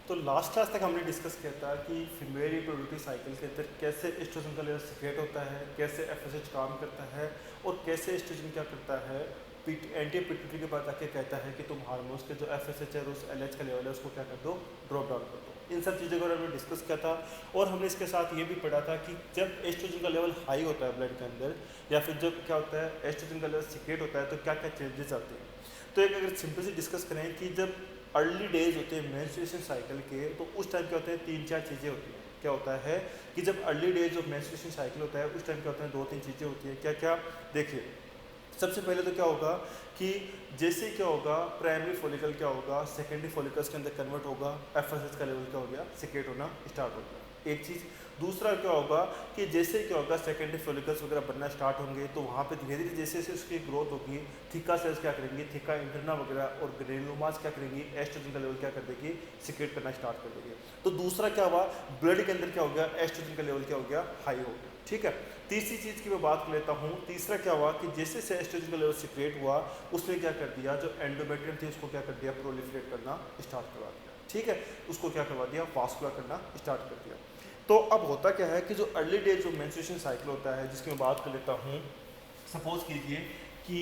तो last class तक हमने डिस्कस किया था कि फीमेल रिप्रोडक्टिव साइकिल के अंदर कैसे एस्ट्रोजन का लेवल सीक्रेट होता है, कैसे एफएसएच काम करता है और कैसे एस्ट्रोजन क्या करता है, एंटी पिट्यूटरी के बाद आके कहता है कि तुम हार्मोन्स के जो एफएसएच है और उस एलएच का लेवल है उसको क्या कर दो, ड्रॉप डाउन कर दो। इन सब चीज़ों को हमने डिस्कस किया था और हमने इसके साथ ये भी पढ़ा था कि जब एस्ट्रोजन का लेवल हाई होता है ब्लड के अंदर या फिर जब क्या होता है एस्ट्रोजन का लेवल सीक्रेट होता है तो क्या क्या चेंजेस आते हैं। तो एक अगर सिंपल से डिस्कस करें कि जब अर्ली डेज होते हैं मेंस्ट्रुएशन साइकिल के तो उस टाइम क्या होते हैं, तीन चार चीज़ें होती हैं। क्या होता है कि जब early days of menstruation cycle होता है उस टाइम क्या होता है, दो तीन चीज़ें होती हैं। क्या क्या, देखिए सबसे पहले तो क्या होगा कि जैसे क्या होगा प्राइमरी फॉलिकल क्या होगा सेकेंडरी फॉलिकल्स के अंदर कन्वर्ट होगा, एफएसएच का लेवल क्या हो गया, सीक्रेट होना स्टार्ट हो गया, एक चीज़। दूसरा क्या होगा कि जैसे क्या होगा सेकेंडरी फॉलिकल्स वगैरह बनना स्टार्ट होंगे तो वहाँ पे धीरे धीरे जैसे जैसे उसकी ग्रोथ होगी थीका सेल्स क्या करेंगी, थीका इंटरना वगैरह और ग्रेनुलोमास क्या करेंगी, एस्ट्रोजन का लेवल क्या कर देगी, सीक्रेट करना स्टार्ट कर देगी। तो दूसरा क्या हुआ, ब्लड के अंदर क्या हो गया, एस्ट्रोजन का लेवल क्या हो गया, हाई हो गया। ठीक है, तीसरी चीज़ की मैं बात कर लेता हूँ। तीसरा क्या हुआ कि जैसे से एस्ट्रोजन का लेवल सीक्रेट हुआ उसने क्या कर दिया, जो एंडोमेट्रियम थी उसको क्या कर दिया, प्रोलिफरेट करना स्टार्ट करवा दिया। ठीक है, उसको क्या करवा दिया, वास्कुलर करना स्टार्ट कर दिया। तो अब होता क्या है कि जो अर्ली डेज जो मेंस्ट्रुएशन साइकिल होता है जिसकी मैं बात कर लेता हूँ, सपोज कीजिए कि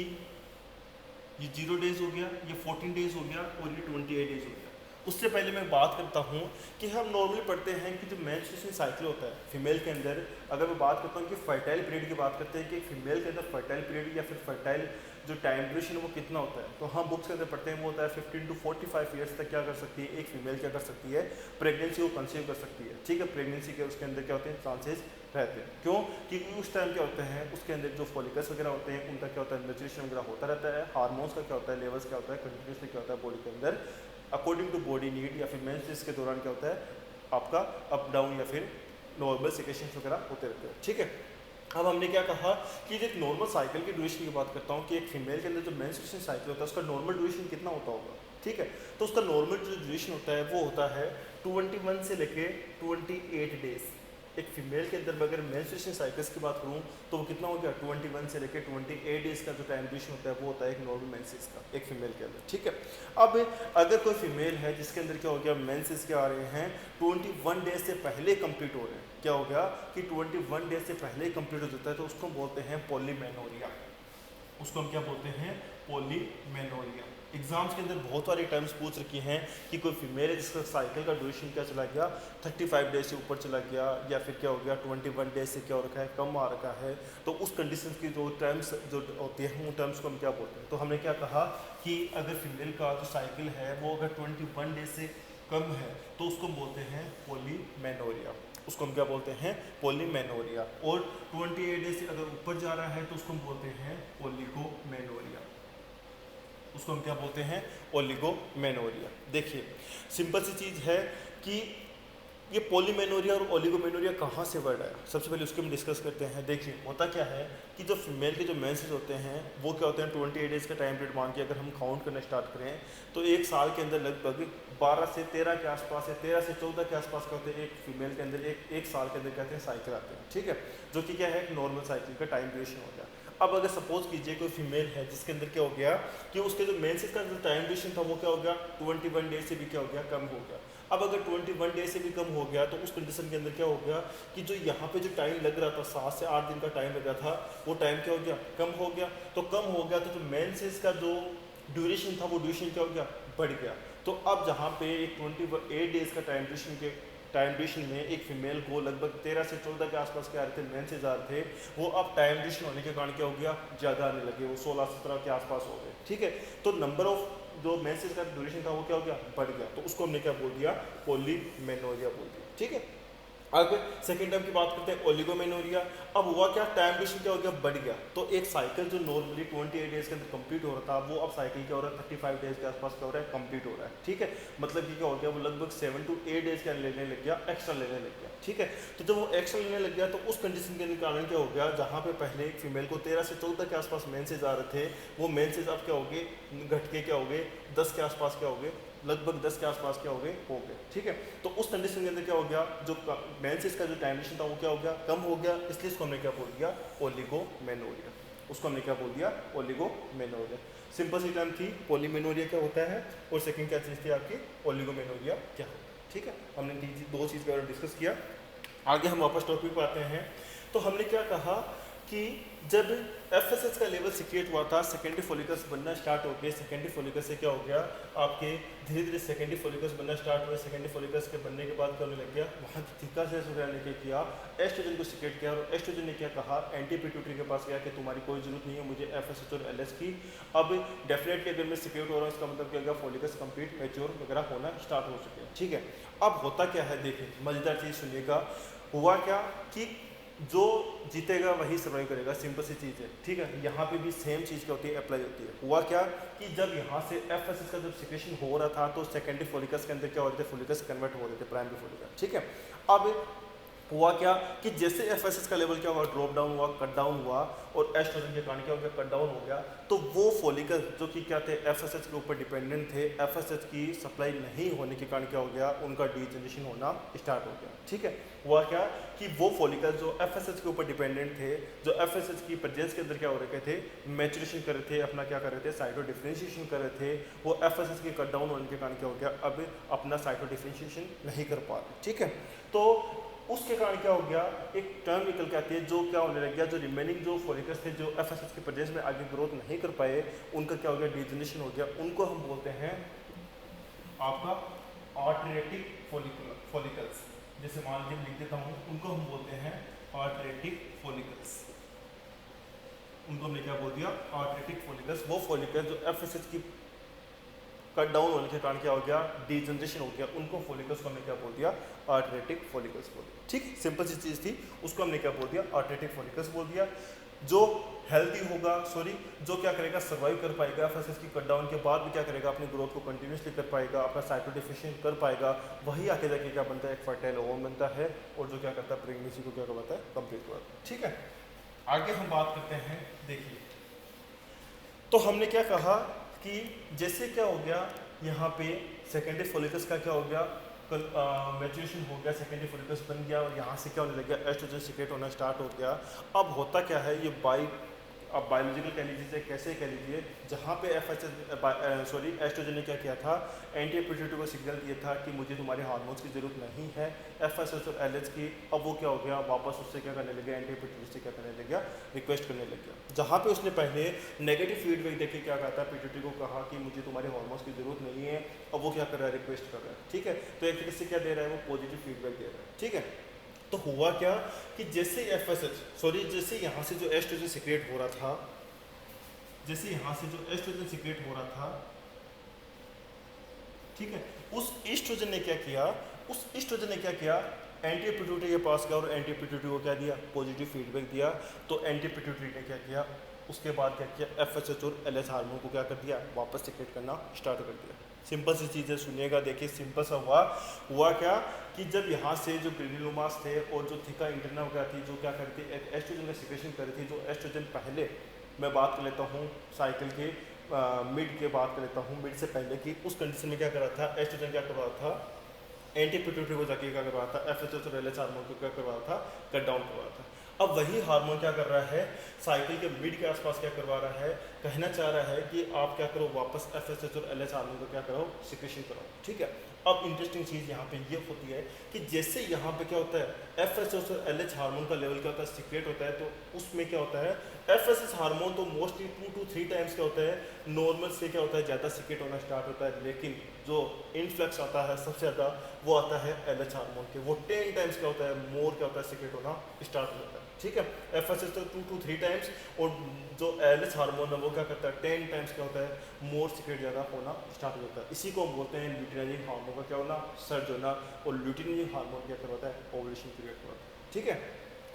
ये 0 डेज हो गया, ये 14 डेज हो गया और ये 28 डेज हो गया। उससे पहले मैं बात करता हूँ कि हम नॉर्मली पढ़ते हैं कि जो मेंस्ट्रुएशन साइकिल होता है फीमेल के अंदर, अगर मैं बात करता हूँ कि फर्टाइल पीरियड की बात करते हैं कि फीमेल के अंदर फर्टाइल पीरियड या फिर फर्टाइल जो टाइम ड्यूरेशन है वो कितना होता है, तो हम बुक्स के अंदर पढ़ते हैं वो होता है 15 to 45 ईयर्स तक क्या कर सकती है एक फीमेल, क्या कर सकती है, प्रेगनेंसी को कंसीव कर सकती है। ठीक है, प्रेगनेंसी के उसके अंदर क्या होते हैं, चांसेस रहते हैं। क्यों, क्योंकि उस टाइम क्या होते हैं उसके अंदर जो फॉलिकल्स वगैरह होते हैं उनका क्या होता है, मेच्योरेशन वगैरह होता रहता है, हार्मोन्स का क्या होता है, लेवल्स क्या होता है, कंटिन्यूसली क्या होता है बॉडी के अंदर अकॉर्डिंग टू बॉडी नीड या फिर मेंस्ट्रुएशन के दौरान क्या होता है आपका अप डाउन या फिर नॉर्मल सिक्रेशंस वगैरह होते रहते हैं। ठीक है, अब हमने क्या कहा कि एक नॉर्मल साइकिल की ड्यूरेशन की बात करता हूँ कि एक फीमेल के अंदर जो मेंस्ट्रुएशन साइकिल होता है उसका नॉर्मल ड्यूरेशन कितना होता होगा। ठीक है, तो उसका नॉर्मल जो ड्यूरेशन होता है वो होता है 21 से लेके 28 डेज। एक फीमेल के अंदर अगर मेंस्ट्रुएशन साइकिल्स की बात करूँ तो वो कितना हो गया, 21 से लेकर 28 डेज का जो टाइम ड्यूरेशन होता है वो होता है एक नॉर्मल मेंसेस का एक फीमेल के अंदर। ठीक है, अब अगर कोई फीमेल है जिसके अंदर क्या हो गया, मेंसेस क्या आ रहे हैं 21 डेज से पहले कंप्लीट हो रहे हैं, क्या हो गया कि 21 डेज से पहले कंप्लीट हो जाता है तो उसको हम बोलते हैं पॉलीमेनोरिया। उसको हम क्या बोलते हैं, पॉलीमेनोरिया। एग्जाम्स के अंदर बहुत सारी टाइम्स पूछ रखी हैं कि कोई फीमेल है जिसका साइकिल का ड्यूरेशन क्या चला गया, 35 डेज से ऊपर चला गया या फिर क्या हो गया 21 डेज से क्या हो रखा है, कम आ रखा है, तो उस कंडीशन की जो टर्म्स जो होती हैं उन टर्म्स को हम क्या बोलते हैं। तो हमने क्या कहा कि अगर फीमेल का जो साइकिल है वो अगर 21 डेज से कम है तो उसको बोलते हैं पॉलीमेनोरिया, उसको हम क्या बोलते हैं, पॉलीमेनोरिया। और 28 डेज से अगर ऊपर जा रहा है तो उसको हम बोलते हैं ओलिगोमेनोरिया, उसको हम क्या बोलते हैं, ओलिगोमेनोरिया। देखिए सिंपल सी चीज़ है कि ये पॉलीमेनोरिया और ओलिगोमेनोरिया कहाँ से वर्ड आया, सबसे पहले उसको हम डिस्कस करते हैं। देखिए होता क्या है कि जो फीमेल के जो मेंसेस होते हैं वो क्या होते हैं 28 डेज का टाइम पीरियड मान के अगर हम काउंट करना स्टार्ट करें तो एक साल के अंदर लगभग 12 से 13 के आसपास या 13 से 14 के आसपास क्या होते हैं एक फीमेल के अंदर एक साल के अंदर कहते हैं साइकिल आते हैं। ठीक है, जो कि क्या है एक नॉर्मल साइकिल का टाइम ड्यूरेशन हो गया। अब अगर सपोज कीजिए कोई फीमेल है जिसके अंदर क्या हो गया कि उसके जो मेंसेस का जो टाइम ड्यूरेशन था वो क्या हो गया 21 डेज से भी क्या हो गया, कम हो गया। अब अगर 21 डेज से भी कम हो गया तो उस कंडीशन के अंदर क्या हो गया कि जो यहाँ पे जो टाइम लग रहा था 7 से 8 दिन का टाइम लग रहा था वो टाइम क्या हो गया, कम हो गया। तो कम हो गया तो जो मेंसेस का जो ड्यूरेशन था वो ड्यूरेशन क्या हो गया, बढ़ गया। तो अब जहाँ पे एक 28 डेज का टाइम ड्यूरेशन में एक फीमेल को लगभग 13 से 14 के आसपास के आ रहे थे मेंसेस आ रहे थे, वो अब टाइम ड्यूरेशन होने के कारण क्या हो गया, ज़्यादा आने लगे, वो 16-17 के आसपास हो गए। ठीक है, तो नंबर ऑफ जो मेंसेस का ड्यूरेशन था वो क्या हो गया, बढ़ गया। तो उसको हमने क्या बोल दिया, पॉलीमेनोरिया बोल दिया। ठीक है, अब सेकेंड टर्म की बात करते हैं ओलिगोमेनोरिया। अब हुआ क्या, टाइम ड्यूरेशन क्या हो गया, बढ़ गया। तो एक साइकिल जो नॉर्मली 28 डेज के अंदर कंप्लीट हो रहा था वो अब साइकिल क्या हो रहा है 35 डेज के आसपास क्या हो रहा है, कंप्लीट हो रहा है। ठीक है, मतलब कि क्या हो गया वो लगभग 7 to 8 डेज का लेने लग गया, एक्स्ट्रा लेने लग गया। ठीक है, तो जब वो एक्स्ट्रा लेने लग गया तो उस कंडीशन के कारण क्या हो गया, जहाँ पे पहले एक फीमेल को 13 से 14 के आसपास मेंसेस आ रहे थे वो मेंसेस अब क्या हो गए, घट के क्या हो गए 10 के आसपास क्या हो गए, लगभग 10 के आसपास क्या हो गए। ठीक है, तो उस कंडीशन के अंदर क्या हो गया, जो मेंसेस का जो टाइम ड्यूरेशन था वो क्या हो गया, कम हो गया। इसलिए इसको हमने क्या बोल दिया, ओलिगोमेनोरिया। उसको हमने क्या बोल दिया, ओलिगोमेनोरिया। सिंपल सी टर्म थी पॉलीमेनोरिया क्या होता है और सेकंड क्या चीज़ थी आपकी, ओलिगोमेनोरिया क्या होता है। ठीक है, हमने दो चीज़ के बारे में डिस्कस किया। आगे हम वापस टॉपिक पर आते हैं। तो हमने क्या कहा कि जब एफएसएच का लेवल सिक्रेट हुआ था, सेकेंडरी फॉलिकल्स बनना स्टार्ट हो गए। सेकेंडरी फॉलिकल्स से क्या हो गया, आपके धीरे धीरे सेकेंडरी फॉलिकल्स बनना स्टार्ट हुए। सेकेंडरी फॉलिकल्स के बनने के बाद क्या होने लग गया, वहाँ थीका सेल्स वगैरह लेके किया, एस्ट्रोजन को सिक्रेट किया, और एस्ट्रोजन ने क्या कहा, एंटी पिट्यूटरी के पास गया कि तुम्हारी कोई जरूरत नहीं है मुझे एफएसएच और एलएच की। अब डेफिनेटली अगर मैं सिक्रेट हो रहा हूँ, इसका मतलब क्या होगा, फॉलिकल्स कंप्लीट मैच्योर वगैरह होना स्टार्ट हो चुके हैं। ठीक है, अब होता क्या है, देखिए मजेदार चीज़ सुनिएगा। हुआ क्या कि जो जीतेगा वही सर्वाइव करेगा, सिंपल सी चीज़ है। ठीक है, यहाँ पे भी सेम चीज़ क्या होती है, अप्लाई होती है। हुआ क्या कि जब यहाँ से एफएसएच का जब सिक्रेशन हो रहा था तो सेकेंडरी फॉलिकल्स के अंदर क्या हो रहे थे, फॉलिकल्स कन्वर्ट हो रहे थे प्राइमरी फॉलिकल। ठीक है, अब हुआ क्या कि जैसे एफएसएच का लेवल क्या हुआ, ड्रॉप डाउन हुआ, कट डाउन हुआ, और एस्ट्रोजन के कारण क्या हो गया, कट डाउन हो गया। तो वो फॉलिकल जो कि क्या थे, एफएसएच के ऊपर डिपेंडेंट थे, एफएसएच की सप्लाई नहीं होने के कारण क्या हो गया, उनका डीजनरेशन होना स्टार्ट हो गया। ठीक है, हुआ क्या कि वो फॉलिकल जो एफएसएच के ऊपर डिपेंडेंट थे, जो एफएसएच की प्रेजेंस के अंदर क्या हो रखे थे, मैचुरेशन कर रहे थे, अपना क्या कर रहे थे, साइटो डिफरेंशिएशन कर रहे थे, वो एफएसएच के कट डाउन होने के कारण क्या हो गया, अब अपना साइटो डिफरेंशिएशन नहीं कर पा रहे। ठीक है, तो उसके कारण क्या हो गया, एक टर्म निकल के आती है, जो क्या होने लग गया, जो रिमेनिंग जो फॉलिकल्स थे जो एफएसएच के प्रेजेंस में आगे ग्रोथ नहीं कर पाए, उनका क्या हो गया, डीजनरेशन हो गया। उनको हम बोलते हैं आपका आर्टरेटिक फॉलिकल्स। जैसे मान लीजिए लिख देता हूँ, उनको हम बोलते हैं आर्टरेटिक फॉलिकल्स। उनको हमने क्या बोल दिया, आर्टरेटिक फॉलिकल्स। वो फॉलिकल जो एफएसएच की कट डाउन होने के कारण क्या हो गया, डीजनरेशन हो गया, उनको फॉलिकल्स को हमने क्या बोल दिया, आर्टरेटिक फॉलिकल्स बोल दिया। ठीक, सिंपल सी चीज़ थी, उसको हमने क्या बोल दिया, आर्टरेटिक फॉलिकल्स बोल दिया। जो हेल्दी होगा, सॉरी, जो क्या करेगा, सर्वाइव कर पाएगा, एफएसएच की कट डाउन के बाद भी क्या करेगा, अपनी ग्रोथ को कंटिन्यूसली कर पाएगा, अपना साइटोडिफिशिएंट कर पाएगा, वही आके जाके क्या बनता है, एक फर्टाइल ओवम बनता है, और जो क्या करता है, प्रेगनेंसी को क्या करवाता है, कंप्लीट करवाता है। ठीक है, आगे हम बात करते हैं। देखिए, तो हमने क्या कहा कि जैसे क्या हो गया, यहाँ पे सेकेंडरी फॉलिकल्स का क्या हो गया, मैच्योरेशन हो गया, सेकेंडरी फॉलिकल्स बन गया, और यहाँ से क्या होने लग गया, एस्ट्रोजन सिक्रेट होना स्टार्ट हो गया। अब होता क्या है, ये अब बायोलॉजिकल कह लीजिए, कैसे कह लीजिए, जहाँ पे एस्ट्रोजन ने क्या किया था, एंटी पिट्यूटरी को सिग्नल दिया था कि मुझे तुम्हारे हार्मोन्स की जरूरत नहीं है, एफएसएच और एलएच की। अब वो क्या हो गया, वापस उससे क्या करने लग गया, एंटी पिट्यूटरी से क्या करने लग गया, रिक्वेस्ट करने लग गया। जहाँ पे उसने पहले नेगेटिव फीडबैक देके क्या कहा था, पिट्यूटरी को कहा कि मुझे तुम्हारे हार्मोन्स की जरूरत नहीं है, अब वो क्या कर रहा है, रिक्वेस्ट कर रहा है। ठीक है, तो एक तरीके से क्या दे रहा है, वो पॉजिटिव फीडबैक दे रहा है। ठीक है, तो हुआ क्या कि जैसे जैसे यहाँ से जो एस्ट्रोजन सिक्रेट हो रहा था, जैसे यहाँ से जो एस्ट्रोजन सिक्रेट हो रहा था, ठीक है, उस एस्ट्रोजन ने क्या किया, एंटी पिट्यूटरी के पास गया, और एंटी पिट्यूटरी को क्या दिया, पॉजिटिव फीडबैक दिया। तो एंटी पिट्यूटरी ने क्या किया, उसके बाद क्या किया, एफएसएच और एलएच हार्मोन को क्या कर दिया, वापस सिक्रेट करना स्टार्ट कर दिया। सिंपल सी चीज़ें सुनिएगा, देखिए सिंपल सा हुआ क्या कि जब यहाँ से जो ग्रेन्युलोमास थे और जो थीका इंटरना वगैरह थी, जो क्या करती है, एस्ट्रोजन का सिक्रेशन कर रही थी, जो एस्ट्रोजन पहले, मैं बात कर लेता हूँ साइकिल के मिड के बात कर लेता हूँ, मिड से पहले की उस कंडीशन में क्या कर रहा था, एस्ट्रोजन क्या कर रहा था, एंटी पिट्यूटरी को जाके क्या कर रहा था, एफएसएच और एलएच हार्मोन को क्या कर रहा था, कट डाउन कर रहा था। अब वही हार्मोन क्या कर रहा है, साइकिल के मिड के आसपास क्या करवा रहा है, कहना चाह रहा है कि आप क्या करो, वापस एफएसएच और एलएच हार्मोन को क्या करो, सिक्रेशन करो। ठीक है, अब इंटरेस्टिंग चीज़ यहाँ पे ये होती है कि जैसे यहाँ पे क्या होता है, एफएसएच और एलएच हार्मोन का लेवल क्या होता है, सिक्रेट होता है, तो उसमें क्या होता है, एफएसएच हार्मोन तो मोस्टली 2 to 3 टाइम्स क्या होता है, नॉर्मल से क्या होता है, ज़्यादा सिक्रेट होना स्टार्ट होता है। लेकिन जो इनफ्लक्स आता है सबसे ज़्यादा, वो आता है एलएच हार्मोन के, वो 10 टाइम्स क्या होता है, मोर क्या होता है, सिक्रेट होना स्टार्ट हो जाता है। ठीक है, एफएसएच तो 2 to 3 टाइम्स, और जो एलएच हार्मोन है वो क्या करता है, 10 टाइम्स क्या होता है, मोर सिक्रेट ज़्यादा होना स्टार्ट हो जाता है। इसी को हम बोलते हैं ल्यूटिनाइजिंग हार्मोन का क्या होना, सर्ज होना, और ल्यूटिनाइजिंग हार्मोन क्या करवाता है, ओवुलेशन क्रिएट करवाता है। ठीक है,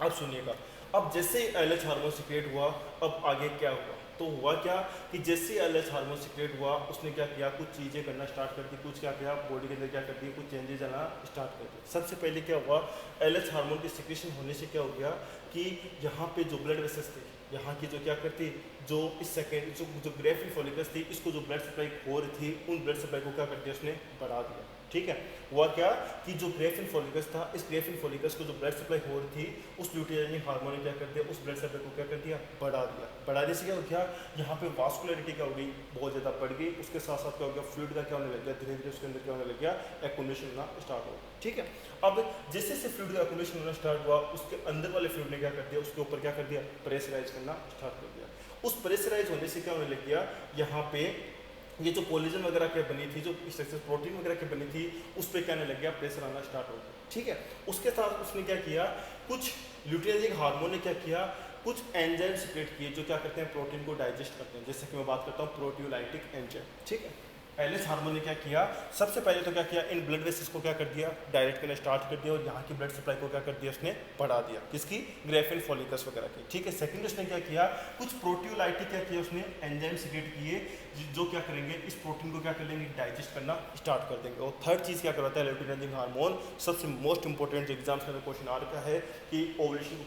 अब सुनिएगा, अब जैसे एलएच हार्मोन सिक्रेट हुआ, अब आगे क्या हुआ, तो हुआ क्या कि जैसे एलएच हार्मोन सिक्रेट हुआ, उसने क्या किया, कुछ चीज़ें करना स्टार्ट कर दी, कुछ क्या किया, बॉडी के अंदर क्या कर दी, कुछ चेंजेस आना स्टार्ट कर दिए। सबसे पहले क्या हुआ, एलएच हार्मोन की सिक्रेशन होने से क्या हो गया कि यहाँ पे जो ब्लड वेसल्स थे, यहाँ की जो क्या करती, जो इस सेकेंड जो ग्रेफिन फॉलिकल्स थी, इसको जो ब्लड सप्लाई हो रही थी, उन ब्लड सप्लाई को क्या कर दिया, उसने बढ़ा दिया। ठीक है। हुआ क्या कि जो ग्रेफिन फॉलिकस था, इस ग्रेफिन फॉलिकस को जो ब्लड सप्लाई हो रही थी, उस ल्यूटिनाइजिंग हार्मोन ने क्या कर दिया, उस ब्लड सप्लाई को क्या कर दिया, बढ़ा दिया। बढ़ाने से क्या हो गया, यहाँ पे वास्कुलरिटी क्या हो गई, बहुत ज़्यादा बढ़ गई। उसके साथ साथ क्या हो गया, फ्लूइड का क्या होने लग गया, धीरे धीरे उसके अंदर क्या होने लग गया, एक्युमुलेशन होना स्टार्ट हो गया। ठीक है। अब जैसे जैसे फ्लूइड का एक्युमुलेशन होना स्टार्ट हुआ, उसके अंदर वाले फ्लूइड ने क्या कर दिया, उसके ऊपर क्या कर दिया, प्रेशराइज करना स्टार्ट कर दिया। उस प्रेशराइज होने से क्या होने लग गया, यहाँ पे ये जो कोलेजन वगैरह के बनी थी, जो स्ट्रक्चर प्रोटीन वगैरह के बनी थी, उस पर क्या आने लग गया, प्रेशर आना स्टार्ट हो गया। ठीक है। उसके साथ उसने क्या किया, कुछ ल्यूटिनाइजिंग हार्मोन ने क्या किया, कुछ एंजाइम सिक्रेट किए जो क्या करते हैं, प्रोटीन को डाइजेस्ट करते हैं। जैसे कि मैं बात करता हूँ प्रोटियोलाइटिक एंजाइम। ठीक है। एलएच हार्मोन ने क्या किया, सबसे पहले तो क्या किया, इन ब्लड वेसल्स को क्या कर दिया, डायरेक्ट करना स्टार्ट कर दिया, और यहाँ की ब्लड सप्लाई को क्या कर दिया, उसने बढ़ा दिया, किसकी, ग्रेफिन फॉलिकस वगैरह की। ठीक है। सेकंड उसने क्या किया, कुछ प्रोटियोलाइटिक क्या किया, उसने एंजाइम सिक्रेट किए जो क्या करेंगे, इस प्रोटीन को क्या कर लेंगे, डाइजेस्ट करना स्टार्ट कर देंगे। और थर्ड चीज़ क्या करवाता है, ल्यूटिनाइजिंग हार्मोन, सबसे मोस्ट इंपॉर्टेंट जो एग्जाम्स में क्वेश्चन आ रखा है कि ओवुलेशन को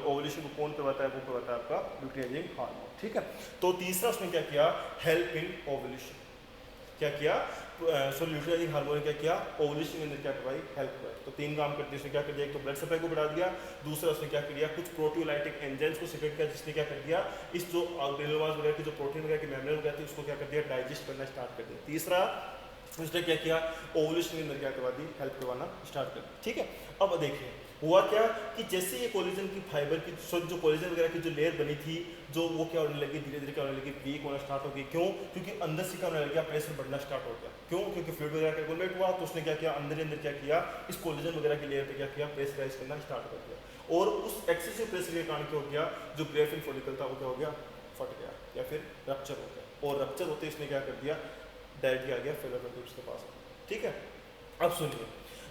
ओवुलेशन को कौन करवाता है, वो करवाता है आपका ल्यूटिनाइजिंग हार्मोन। ठीक है। तो तीसरा उसने क्या किया, हेल्प इन ओवुलेशन। क्या किया, ल्यूटिनाइजिंग हार्मोन ने क्या किया, ओवुलेशन के अंदर क्या करवाई, हेल्प करवाई। तो तीन काम करते हैं। उसने क्या कर दिया, एक तो ब्लड सप्लाई को बढ़ा दिया, दूसरा उसने क्या किया, कुछ प्रोटियोलाइटिक एंजाइम्स को सिक्रेट किया, जिसने क्या कर दिया, इस जो ग्रेनुलोमास वगैरह की जो प्रोटीन वगैरह की मेम्ब्रेन वगैरह थी, उसको क्या कर दिया, डाइजेस्ट करना स्टार्ट कर दिया। तीसरा उसने क्या किया, ओवुलेशन के अंदर क्या करवा दी, हेल्प करवाना स्टार्ट कर दी। ठीक है। अब देखिए हुआ क्या कि जैसे ये कोलेजन की फाइबर की जो कोलेजन वगैरह की जो लेयर बनी थी, जो वो क्या होने लगी, धीरे धीरे क्या होने लगी, वीक होना स्टार्ट हो गई। क्यों, क्योंकि अंदर से क्या होने लग गया, प्रेशर बढ़ना स्टार्ट हो गया। क्यों, क्योंकि फ्लूइड वगैरह का एक्युमुलेट हुआ, तो उसने क्या किया, अंदर ही अंदर क्या किया, इस कोलेजन वगैरह की लेयर पे क्या किया, प्रेशराइज करना स्टार्ट कर दिया। और उस एक्सेसिव प्रेशर के कारण क्या हो गया, जो ग्रेफिन फॉलिकल था वो क्या हो गया, फट गया या फिर रप्चर हो गया। और रप्चर होते इसने क्या कर दिया, डायरेक्टली आ गया फेलोपियन ट्यूब्स के पास। ठीक है। अब सुनिए,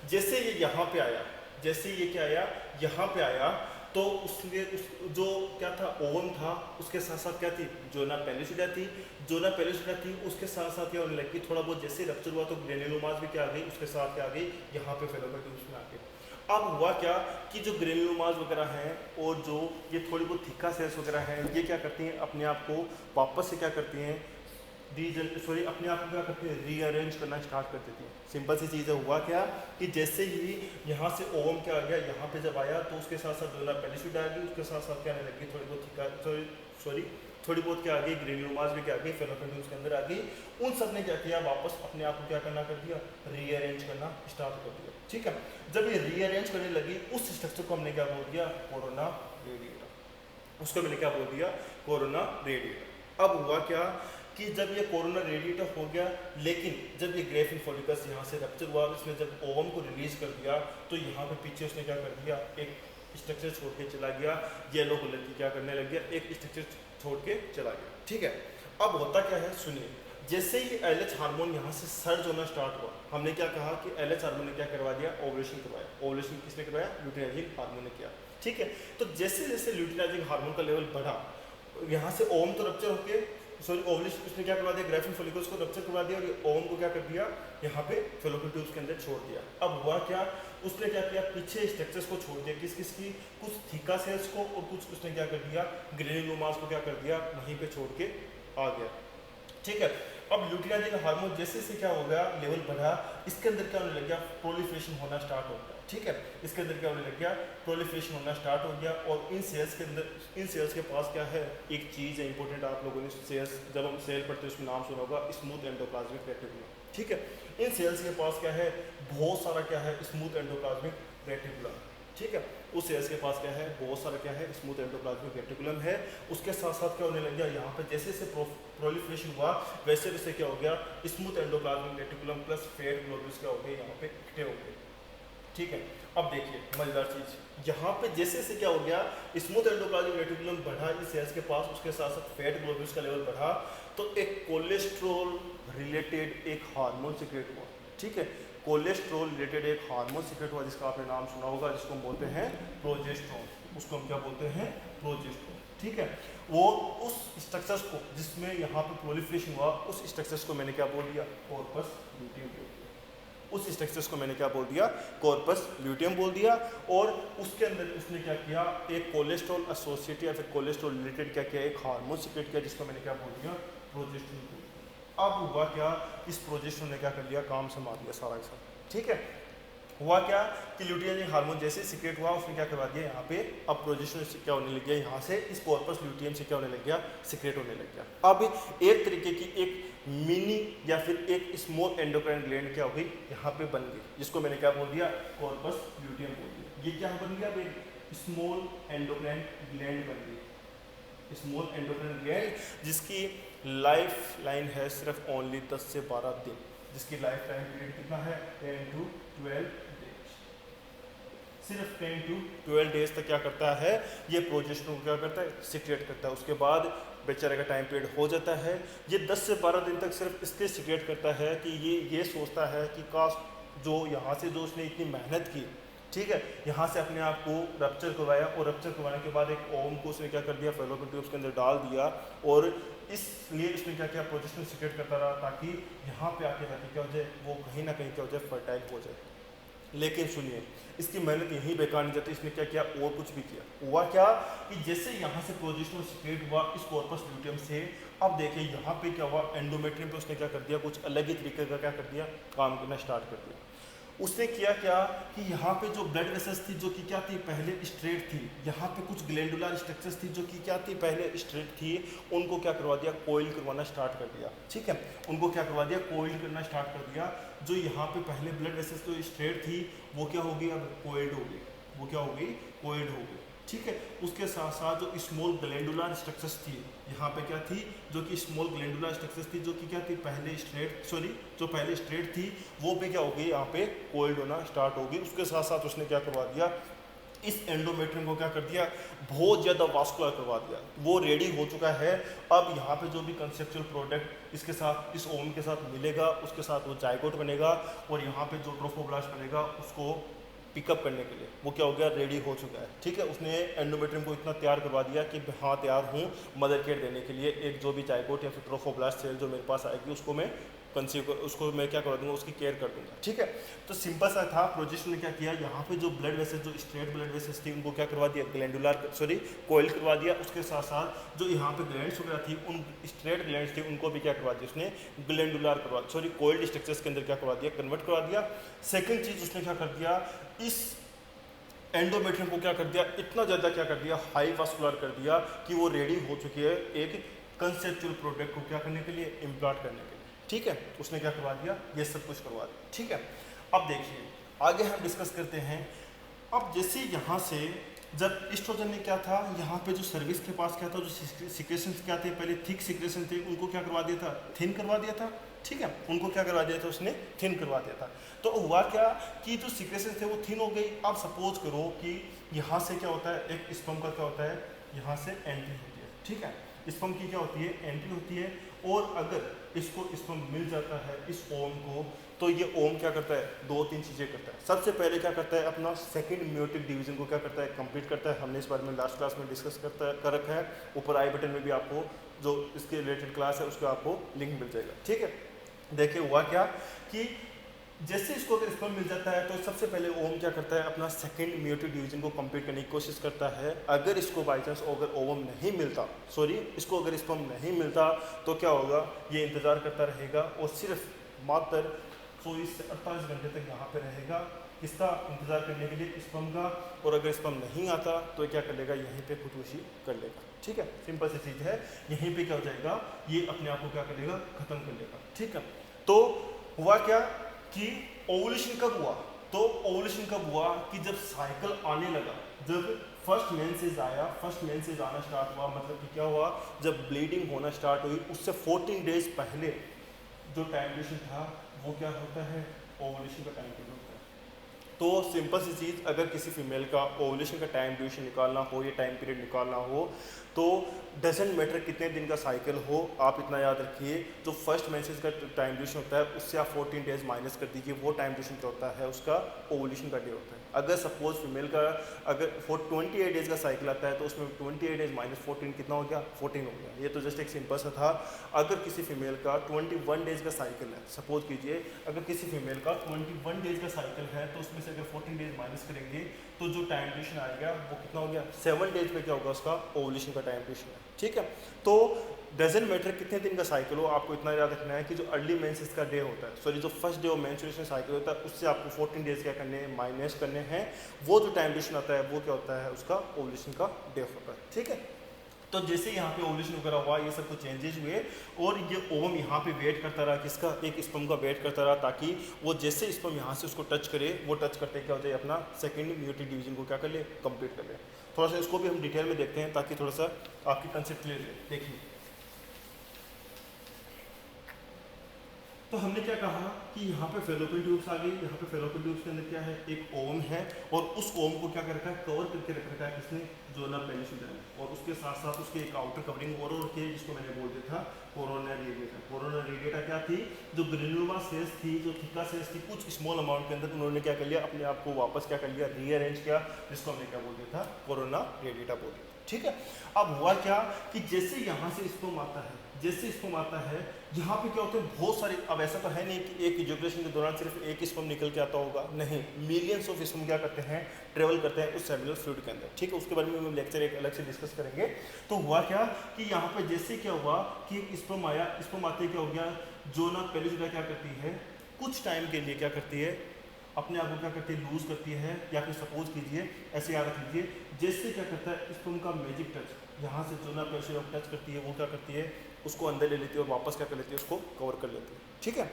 जैसे ये यहाँ पे आया, जैसे ये क्या आया, यहाँ पे आया, तो उसने जो क्या था, ओवम था, उसके साथ साथ क्या थी, जोना पेलिसिडा थी। जोना पेलिसिडा थी, उसके साथ साथ क्या होने लगी, थोड़ा बहुत जैसे रप्चर हुआ तो ग्रेनुलोमास भी क्या आ गई, उसके साथ क्या आ गई, यहाँ पे फेलोपियन ट्यूब्स में आ गई। अब हुआ क्या कि जो ग्रेनुलोमास वगैरह हैं और जो ये थोड़ी बहुत थिक्का सेल्स वगैरह हैं, ये क्या करती हैं, अपने आप को वापस से क्या करती हैं, अपने आप को क्या करती है, रीअरेंज करना स्टार्ट कर देती है। सिंपल सी चीज़ है। हुआ क्या कि जैसे ही यहाँ से ओवम क्या आ गया, यहाँ पे जब आया तो उसके साथ साथ जोना पेलिसिडा आ गई, उसके साथ साथ क्या आने लगी, थोड़ी बहुत क्या आ गई, ग्रेनुलोमास भी क्या आ गई, फेलोपियन ट्यूब्स के अंदर आ गई। उन सब ने क्या किया, वापस अपने आप को क्या करना कर दिया, रीअरेंज करना स्टार्ट कर दिया। ठीक है। जब ये रीअरेंज करने लगी, उस स्ट्रक्चर को हमने क्या बोल दिया, कोरोना रेडिएटर। उसको मैंने क्या बोल दिया, कोरोना रेडिएटर। अब हुआ क्या कि जब ये कोरोना रेडिएटर हो गया, लेकिन जब ये ग्रेफिन फॉलिकस यहाँ से रप्चर हुआ, इसने जब ओवम को रिलीज कर दिया, तो यहाँ पे पीछे उसने क्या कर दिया, एक स्ट्रक्चर छोड़ के चला गया, येलो कलर की क्या करने लग गया, एक स्ट्रक्चर छोड़ के चला गया। ठीक है। अब होता क्या है, सुनिए, जैसे ही एलएच हार्मोन यहाँ से सर्ज होना स्टार्ट हुआ, हमने क्या कहा कि एलएच हार्मोन ने क्या करवा दिया, ओवुलेशन करवाया। ओवुलेशन किसने करवाया, ल्यूटिनाइजिंग हार्मोन ने किया। ठीक है। तो जैसे जैसे ल्यूटिनाइजिंग हार्मोन का लेवल बढ़ा, यहाँ से ओवम तो रप्चर होके ओवुलेशन उसने क्या करवा दिया, ग्रेफिन फॉलिकल्स को रप्चर करवा दिया, और ये ओवम को क्या कर दिया, यहाँ पे फेलोपियन ट्यूब्स के अंदर छोड़ दिया। अब हुआ क्या, उसने क्या किया, पीछे स्ट्रक्चर्स को छोड़ दिया, किस किस की, कुछ थिका सेल्स को, और कुछ उसने क्या कर दिया, ग्रेनुलोमास को क्या कर दिया, वहीं पे छोड़ के आ गया। ठीक है। अब ल्यूटिनाइजिंग हार्मोन जैसे से क्या हो गया, लेवल बढ़ा, इसके अंदर क्या होने लग गया, प्रोलिफरेशन होना स्टार्ट हो गया। ठीक है। इसके अंदर क्या होने लग गया, प्रोलिफरेशन होना स्टार्ट हो गया। और इन सेल्स के अंदर, इन सेल्स के पास क्या है, एक चीज़ है इंपॉर्टेंट, आप लोगों ने सेल्स, जब हम सेल पढ़ते हैं उसमें नाम सुना होगा, स्मूथ एंडोप्लाज्मिक रेटिकुलम। ठीक है। इन सेल्स के पास क्या है, बहुत सारा क्या है, स्मूथ एंडोप्लाज्मिक रेटिकुलम। ठीक है। उस सेल्स के पास क्या है, बहुत सारा क्या है, स्मूथ एंडोप्लाज्मिक रेटिकुलम है। उसके साथ साथ क्या होने लग गया, यहाँ पे जैसे जैसे प्रोलिफरेशन हुआ, वैसे वैसे क्या हो गया, smooth endoplasmic reticulum plus fat globules क्या हो गए, यहाँ पे इकट्ठे हो गए। ठीक है। अब देखिए मजेदार चीज, यहाँ पे जैसे जैसे क्या हो गया, स्मूथ एंडोप्लाज्मिक रेटिकुलम बढ़ा इस सेल्स के पास, उसके साथ साथ फैट ग्लोब्यूल्स का लेवल बढ़ा, तो एक कोलेस्ट्रॉल रिलेटेड एक हार्मोन सिक्रेट हुआ। ठीक है। कोलेस्ट्रॉल रिलेटेड एक हार्मोन सिक्रेट हुआ, जिसका आपने नाम सुना होगा, जिसको हम बोलते हैं प्रोजेस्टेरोन। उसको हम क्या बोलते हैं, प्रोजेस्टेरोन। ठीक है। वो उस स्ट्रक्चर्स को जिसमें यहाँ पे प्रोलिफरेशन हुआ, उस स्ट्रक्चर्स को मैंने क्या बोल दिया, कॉर्पस ल्यूटियम बोल दिया। उस स्ट्रक्चर्स को मैंने क्या बोल दिया, कॉर्पस ल्यूटियम बोल दिया। और उसके अंदर उसने क्या किया, एक कोलेस्ट्रॉल एसोसिएटेड या फिर कोलेस्ट्रॉल रिलेटेड क्या किया, एक हार्मोन सिक्रेट किया, जिसको मैंने क्या बोल दिया, प्रोजेस्टेरोन। अब हुआ क्या, इस प्रोजेस्टेरोन ने क्या कर लिया, काम संभाल लिया सारा का सारा। ठीक है, हुआ क्या कि ल्यूटियन हार्मोन जैसे सीक्रेट हुआ उसने क्या करवा दिया यहाँ पे, अब प्रोजेस्टेरोन से क्या होने लग गया, यहाँ से इस कॉर्पस ल्यूटियम से क्या होने लग गया, सीक्रेट होने लग गया। अब एक तरीके की एक मिनी या फिर एक स्मॉल एंडोक्राइन ग्लैंड क्या हो गई, यहाँ पे बन गई, जिसको मैंने क्या बोल दिया, कॉर्पस ल्यूटियम बोल दिया। ये क्या बन गया, अब एक स्मॉल एंडोक्राइन ग्लैंड बन गई, स्मॉल एंडोक्राइन ग्लैंड जिसकी लाइफ लाइन है सिर्फ ओनली 10 से 12 दिन, जिसकी लाइफ टाइम पीरियड कितना है, 10 to 12 डेज, सिर्फ 10 to 12 डेज तक क्या करता है, ये प्रोजेस्टेरोन क्या करता है, सीक्रेट करता है। उसके बाद बेचारे का टाइम पीरियड हो जाता है। ये 10 से 12 दिन तक सिर्फ इसलिए सीक्रेट करता है कि ये सोचता है कि काश जो यहाँ से जो उसने इतनी मेहनत की, ठीक है, यहाँ से अपने आप को रप्चर करवाया, और रप्चर करवाने के बाद एक ओम को उसने क्या कर दिया, फैलोपियन ट्यूब्स के अंदर डाल दिया, और इसलिए उसने क्या किया, प्रोजेस्टेरोन सीक्रेट करता रहा ताकि यहाँ पे आके जाके क्या हो जाए, वो कहीं ना कहीं क्या हो जाए, फर्टाइल हो जाए। लेकिन सुनिए, इसकी मेहनत यहीं बेकार नहीं जाती, इसने क्या किया, और कुछ भी किया। हुआ क्या कि जैसे यहाँ से प्रोजेस्टेरोन सीक्रेट हुआ इस कॉर्पस ल्यूटियम से, अब देखिए यहाँ पे क्या हुआ, एंडोमेट्रियम पे उसने क्या कर दिया, कुछ अलग ही तरीके का क्या कर दिया, काम करना स्टार्ट कर दिया। उसने किया क्या कि यहाँ पे जो ब्लड वेसल्स थी जो कि क्या थी, पहले स्ट्रेट थी, यहाँ पे कुछ ग्लैंडुलर स्ट्रक्चर्स थी जो कि क्या थी, पहले स्ट्रेट थी, उनको क्या करवा दिया, कोइल करवाना स्टार्ट कर दिया। ठीक है, उनको क्या करवा दिया, कोइल करना स्टार्ट कर दिया। जो यहाँ पे पहले ब्लड वेसल्स जो स्ट्रेट थी वो क्या होगी, अब कोइल्ड हो गई, वो क्या हो गई, कोइल्ड हो गई। ठीक है, उसके साथ साथ जो स्मॉल ग्लैंडुलर स्ट्रक्चर्स थी, यहाँ पे क्या थी, जो कि स्मॉल ग्लैंडुलर स्ट्रक्चर्स थी जो कि क्या थी, पहले स्ट्रेट थी, वो भी क्या हो गई, यहाँ पे कोइल्ड होना स्टार्ट हो गई। उसके साथ साथ उसने क्या करवा दिया, इस एंडोमेट्रियम को क्या कर दिया, बहुत ज़्यादा वास्कुलर करवा दिया, वो रेडी हो चुका है। अब यहाँ पे जो भी कंसेप्चुअल प्रोडक्ट इसके साथ, इस ओम के साथ मिलेगा, उसके साथ वो जाइगोट बनेगा, और यहाँ पे जो ट्रोफोब्लास्ट बनेगा उसको पिकअप करने के लिए वो क्या हो गया, रेडी हो चुका है। ठीक है, उसने एंडोमेट्रियम को इतना तैयार करवा दिया कि हाँ तैयार हूँ मदर केयर देने के लिए, एक जो भी जाइगोट या फिर ट्रोफोब्लास्ट सेल जो मेरे पास आएगी उसको मैं उसको मैं क्या करवा दूंगा, उसकी केयर कर दूंगा। ठीक है, तो सिंपल सा था। प्रोजेस्टेरोन ने क्या किया, यहाँ पे जो ब्लड वेसल्स, जो स्ट्रेट ब्लड वेसल्स थी, उनको क्या करवा दिया, कोइल करवा दिया। उसके साथ साथ जो यहाँ पे ग्लैंड्स वगैरह थी, उन स्ट्रेट ग्लैंड्स थी उनको भी क्या करवा दिया उसने, कोइल्ड स्ट्रक्चर्स के अंदर क्या करवा दिया, कन्वर्ट करवा दिया। सेकेंड चीज उसने क्या कर दिया, इस एंडोमेट्रियम को क्या कर दिया, इतना ज़्यादा क्या कर दिया, हाई वास्कुलर कर दिया कि वो रेडी हो चुकी है एक कंसेप्चुअल प्रोडक्ट को क्या करने के लिए, इम्प्लांट करने के लिए। ठीक है, उसने क्या करवा दिया, ये सब कुछ करवा दिया। ठीक है, अब देखिए आगे हम डिस्कस करते हैं। अब जैसे यहाँ से जब एस्ट्रोजन ने क्या था, यहाँ पे जो सर्विस के पास क्या था, जो सिक्रेशन क्या थे, पहले थिक सिक्रेशन थे, उनको क्या करवा दिया था, थिन करवा दिया था। ठीक है, उनको क्या करवा दिया था उसने, थिन करवा दिया था। तो हुआ क्या कि जो सिक्रेशन थे वो थिन हो गई। अब सपोज करो कि यहाँ से क्या होता है, एक स्पर्म का क्या होता है, यहाँ से एंट्री होती है। ठीक है, स्पर्म की क्या होती है, एंट्री होती है, और अगर इसको स्पर्म मिल जाता है इस ओम को, तो ये ओम क्या करता है, 2-3 चीज़ें करता है। सबसे पहले क्या करता है, अपना सेकंड मेयोटिक डिवीजन को क्या करता है, कंप्लीट करता है। हमने इस बारे में लास्ट क्लास में डिस्कस कर रखा है, ऊपर आई बटन में भी आपको जो इसके रिलेटेड क्लास है उसका आपको लिंक मिल जाएगा। ठीक है, देखिए हुआ क्या कि जैसे इसको अगर स्पर्म मिल जाता है तो सबसे पहले ओम क्या करता है, अपना सेकंड मेयोटिक डिवीजन को कंप्लीट करने की कोशिश करता है। अगर इसको बाई चांस अगर ओवम नहीं मिलता, इसको अगर स्पर्म नहीं मिलता तो क्या होगा, ये इंतज़ार करता रहेगा और सिर्फ मात्र 24 से 48 घंटे तक यहाँ पे रहेगा, इसका इंतज़ार करने के लिए स्पर्म का। और अगर स्पर्म नहीं आता तो क्या कर लेगा, यहीं पे खुदकुशी कर लेगा। ठीक है, सिंपल सी चीज़ है, यहीं पे क्या हो जाएगा, ये अपने आप को क्या कर लेगा, खत्म कर लेगा। ठीक है, तो हुआ क्या कि ओवुलेशन कब हुआ, तो ओवुलेशन कब हुआ कि जब साइकिल आने लगा, जब फर्स्ट मेंसेस आया, फर्स्ट मेंसेस आना स्टार्ट हुआ, मतलब कि क्या हुआ, जब ब्लीडिंग होना स्टार्ट हुई उससे 14 डेज पहले जो टाइम ड्यूरेशन था वो क्या होता है, ओवुलेशन का टाइम पीरियड होता है। तो सिंपल सी चीज़, अगर किसी फीमेल का ओवुलेशन का टाइम ड्यूरेशन निकालना हो, ये टाइम पीरियड निकालना हो, तो डजेंट मैटर कितने दिन का साइकिल हो, आप इतना याद रखिए, जो फर्स्ट मेंसेस का टाइम ड्यूरेशन होता है उससे आप 14 डेज माइनस कर दीजिए, वो टाइम ड्यूरेशन क्या होता है, उसका ओवुलेशन का डे होता है। अगर सपोज फीमेल का अगर 28 डेज का साइकिल आता है तो उसमें 28 डेज माइनस 14 कितना हो गया, 14 हो गया। ये तो जस्ट एक सिंपल सा था। अगर किसी फीमेल का 21 डेज का साइकिल है, सपोज कीजिए अगर किसी फीमेल का 21 डेज का साइकिल है, तो उसमें से अगर 14 डेज माइनस करेंगे तो जो टाइम ड्यूरेशन आएगा वो कितना हो गया, 7 डेज में क्या होगा, उसका ओवुलेशन का टाइम ड्यूरेशन है। ठीक है, तो डजेंट मैटर कितने दिन का साइकिल हो, आपको इतना याद रखना है कि जो अर्ली मेंसेस का डे होता है, सॉरी जो first day of menstruation cycle होता है, उससे आपको 14 डेज क्या करने हैं, माइनस करने हैं। वो जो टाइम ड्यूरेशन आता है वो क्या होता है, उसका ओवुलेशन का डे होता है। ठीक है, तो जैसे यहाँ पे ओवुलेशन वगैरह हुआ, ये सब कुछ चेंजेस हुए और ये ओवम यहाँ पे वेट करता रहा, किसका, एक स्पर्म का वेट करता रहा, ताकि वो जैसे स्पर्म यहाँ से उसको टच करे, वो टच करते क्या हो जाए, अपना सेकेंड म्यूटेट डिवीजन को क्या कर ले, कंप्लीट कर ले। थोड़ा सा इसको भी हम डिटेल में देखते हैं ताकि थोड़ा सा आपकी कंसेप्ट क्लियर है। देखिए, तो हमने क्या कहा कि यहाँ पे फेलोपियन ट्यूब्स आ गई, यहाँ पे फेलोपियन ट्यूब्स के अंदर क्या है, एक ओवम है और उस ओवम को क्या कर रखा है, कवर करके रख रखा है किसने, जोना पेलिसिडा ने, और उसके साथ साथ उसकी एक आउटर कवरिंग और रखी है जिसको मैंने बोल दिया था कोरोना रेडिएटा। कोरोना रेडिएटा क्या थी, जो ग्रेनुलोमा सेल्स थी, जो थिका सेल्स थी, कुछ स्मॉल अमाउंट के अंदर उन्होंने क्या कर लिया, अपने आप को वापस क्या कर लिया, रीअरेंज किया, जिसको हमने क्या बोल दिया था, कोरोना रेडिएटा बोल दिया। ठीक है, अब हुआ क्या कि जैसे यहाँ से स्पर्म आता है, जैसे स्पर्म आता है यहाँ पे क्या होते हैं, बहुत सारे, अब ऐसा तो है नहीं कि एक इजोकुलेशन के दौरान सिर्फ एक स्पर्म निकल के आता होगा, नहीं, मिलियंस ऑफ स्पर्म क्या करते हैं, ट्रेवल करते हैं उस सेलुलर फ्लूइड के अंदर। ठीक है, उसके बारे में हम लेक्चर एक अलग से डिस्कस करेंगे। तो हुआ क्या कि यहाँ पे जैसे क्या हुआ कि एक स्पर्म आया, स्पर्म आते क्या हो गया, जोना पेलिसिडा क्या करती है, कुछ टाइम के लिए क्या करती है, अपने आप को क्या करती है, लूज करती है, या फिर सपोज कीजिए, ऐसे याद रख लीजिए, जैसे क्या करता है स्पर्म का मैजिक टच, यहाँ से जोना पेलिसिडा टच करती है, वो क्या करती है, उसको अंदर ले लेती है और वापस क्या कर लेती है, उसको कवर कर लेती है। ठीक है,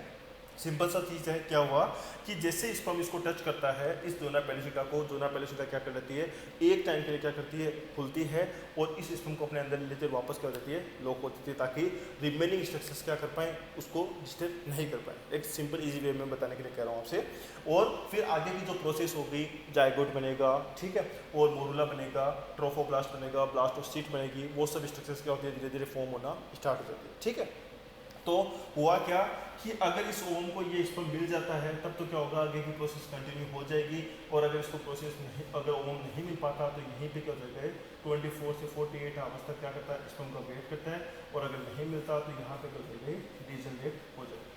सिंपल सा चीज़ है। क्या हुआ कि जैसे स्पर्म इसको टच करता है, इस जोना पेलिसिडा को, जोना पेलिसिडा क्या कर लेती है, एक टाइम के लिए क्या करती है, खुलती है और इस स्पर्म को अपने अंदर ले लेती है, वापस क्या हो जाती है, लॉक हो जाती है, ताकि रिमेनिंग स्ट्रक्चर्स क्या कर पाएँ, उसको डिस्टर्ब नहीं कर पाए। एक सिंपल ईजी वे में बताने के लिए कह रहा हूँ आपसे। और फिर आगे की जो प्रोसेस होगी, जाइगोट बनेगा, ठीक है, और मोरुला बनेगा, ट्रोफोब्लास्ट बनेगा, ब्लास्टोसिस्ट बनेगी, वो सब स्ट्रक्चर्स क्या होती है, धीरे धीरे फॉर्म होना स्टार्ट हो जाती है। ठीक है, तो हुआ क्या कि अगर इस ओवम को ये स्पर्म मिल जाता है, तब तो क्या होगा, आगे की प्रोसेस कंटिन्यू हो जाएगी। और अगर इसको प्रोसेस नहीं, अगर ओवम नहीं मिल पाता तो यहीं पे क्या हो जाएगा, 24 से 48 आवर्स तक क्या करता है, स्पर्म का वेट करता है, और अगर नहीं मिलता तो यहाँ पे क्या हो जाएगा, डीजनरेट हो जाएगा।